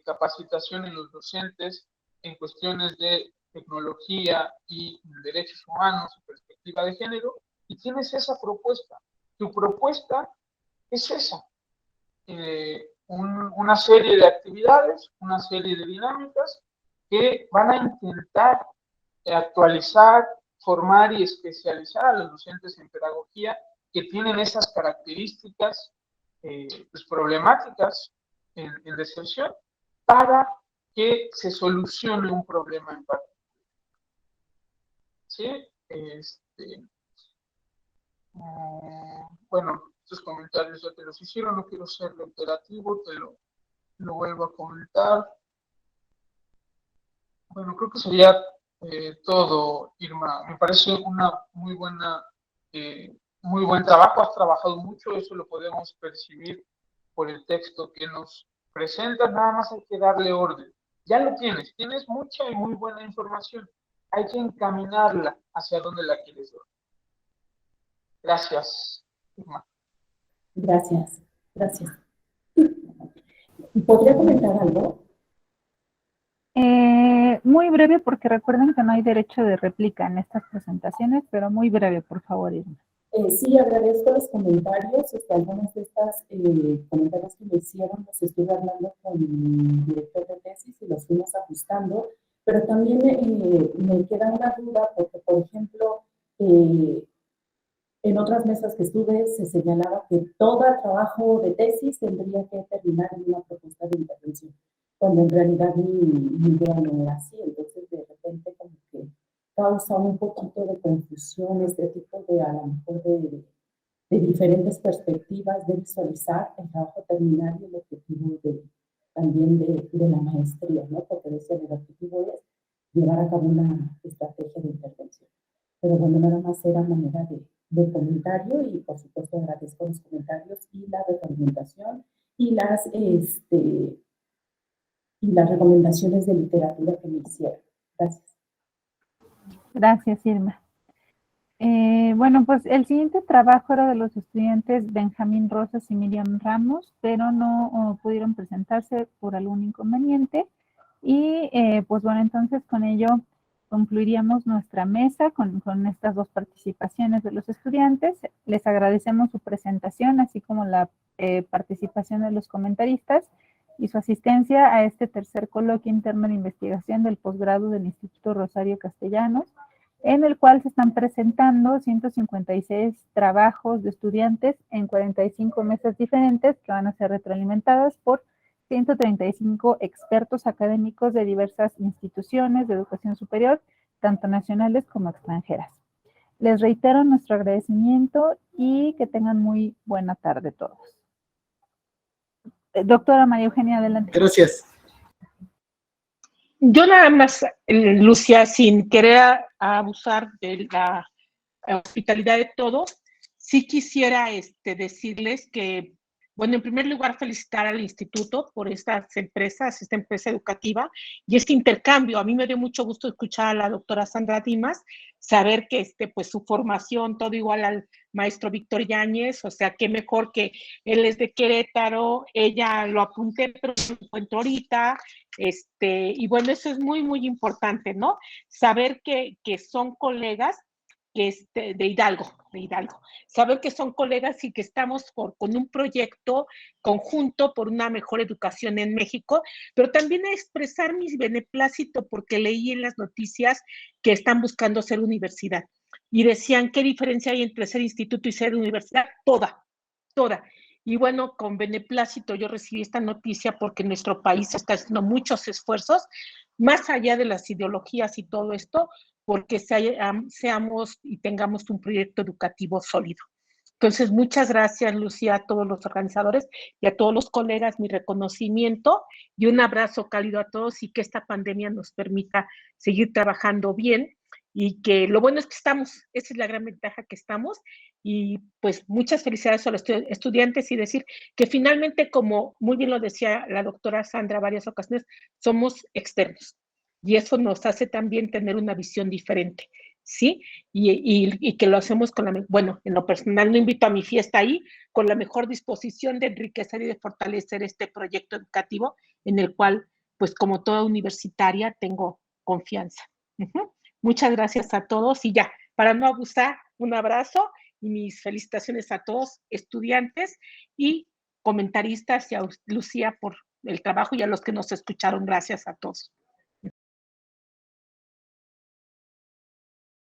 F: capacitación en los docentes en cuestiones de tecnología y derechos humanos y perspectiva de género, y tienes esa propuesta. Tu propuesta es esa, una serie de actividades, una serie de dinámicas que van a intentar actualizar, formar y especializar a los docentes en pedagogía que tienen esas características pues, problemáticas en deserción para que se solucione un problema en particular. ¿Sí? Bueno, estos comentarios ya te los hicieron, no quiero ser reiterativo, te lo vuelvo a comentar. Bueno, creo que sería todo, Irma. Me parece una muy buen trabajo, has trabajado mucho, eso lo podemos percibir por el texto que nos presentas, nada más hay que darle orden. Ya lo tienes mucha y muy buena información, hay que encaminarla hacia donde la quieres ver. Gracias, Irma.
G: Gracias. ¿Podría comentar algo?
D: Muy breve, porque recuerden que no hay derecho de réplica en estas presentaciones, pero muy breve, por favor, Irma.
G: Sí, agradezco los comentarios. Algunos de estos comentarios que me hicieron los estuve hablando con mi director de tesis y los fuimos ajustando. Pero también me queda una duda porque, por ejemplo, en otras mesas que estuve se señalaba que todo trabajo de tesis tendría que terminar en una propuesta de intervención, cuando en realidad mi idea no era así. Entonces, de repente, como que causa un poquito de confusión este tipo de, a lo mejor, de diferentes perspectivas de visualizar el trabajo terminal y el objetivo también de la maestría, ¿no? Porque decía, el objetivo es llevar a cabo una estrategia de intervención. Pero bueno, nada más era manera de comentario y por supuesto agradezco los comentarios y la retroalimentación y las recomendaciones de literatura que me hicieron. Gracias.
D: Gracias, Irma. Bueno, pues el siguiente trabajo era de los estudiantes Benjamín Rosas y Miriam Ramos, pero no pudieron presentarse por algún inconveniente. Y pues bueno, entonces con ello concluiríamos nuestra mesa con estas dos participaciones de los estudiantes. Les agradecemos su presentación, así como la participación de los comentaristas y su asistencia a este tercer coloquio interno de investigación del posgrado del Instituto Rosario Castellanos, en el cual se están presentando 156 trabajos de estudiantes en 45 mesas diferentes que van a ser retroalimentadas por 135 expertos académicos de diversas instituciones de educación superior, tanto nacionales como extranjeras. Les reitero nuestro agradecimiento y que tengan muy buena tarde todos. Doctora María Eugenia, adelante.
C: Gracias.
A: Yo nada más, Lucia, sin querer abusar de la hospitalidad de todo, sí quisiera decirles que, bueno, en primer lugar, felicitar al instituto por estas empresas, esta empresa educativa y este intercambio. A mí me dio mucho gusto escuchar a la doctora Sandra Dimas, saber que pues su formación, todo igual al maestro Víctor Yáñez, o sea, qué mejor que él es de Querétaro, ella lo apunté, pero lo encuentro ahorita, y bueno, eso es muy, muy importante, ¿no? Saber que son colegas de Hidalgo, saber que son colegas y que estamos con un proyecto conjunto por una mejor educación en México, pero también expresar mi beneplácito porque leí en las noticias que están buscando ser universidad y decían, ¿qué diferencia hay entre ser instituto y ser universidad? Toda. Y bueno, con beneplácito yo recibí esta noticia porque nuestro país está haciendo muchos esfuerzos, más allá de las ideologías y todo esto, porque seamos y tengamos un proyecto educativo sólido. Entonces, muchas gracias, Lucía, a todos los organizadores y a todos los colegas, mi reconocimiento y un abrazo cálido a todos y que esta pandemia nos permita seguir trabajando bien y que lo bueno es que estamos, esa es la gran ventaja que estamos y pues muchas felicidades a los estudiantes y decir que finalmente, como muy bien lo decía la doctora Sandra varias ocasiones, somos externos y eso nos hace también tener una visión diferente, ¿sí? Y que lo hacemos con bueno, en lo personal no invito a mi fiesta ahí, con la mejor disposición de enriquecer y de fortalecer este proyecto educativo en el cual, pues como toda universitaria, tengo confianza. Muchas gracias a todos y ya, para no abusar, un abrazo y mis felicitaciones a todos estudiantes y comentaristas y a Lucía por el trabajo y a los que nos escucharon. Gracias a todos.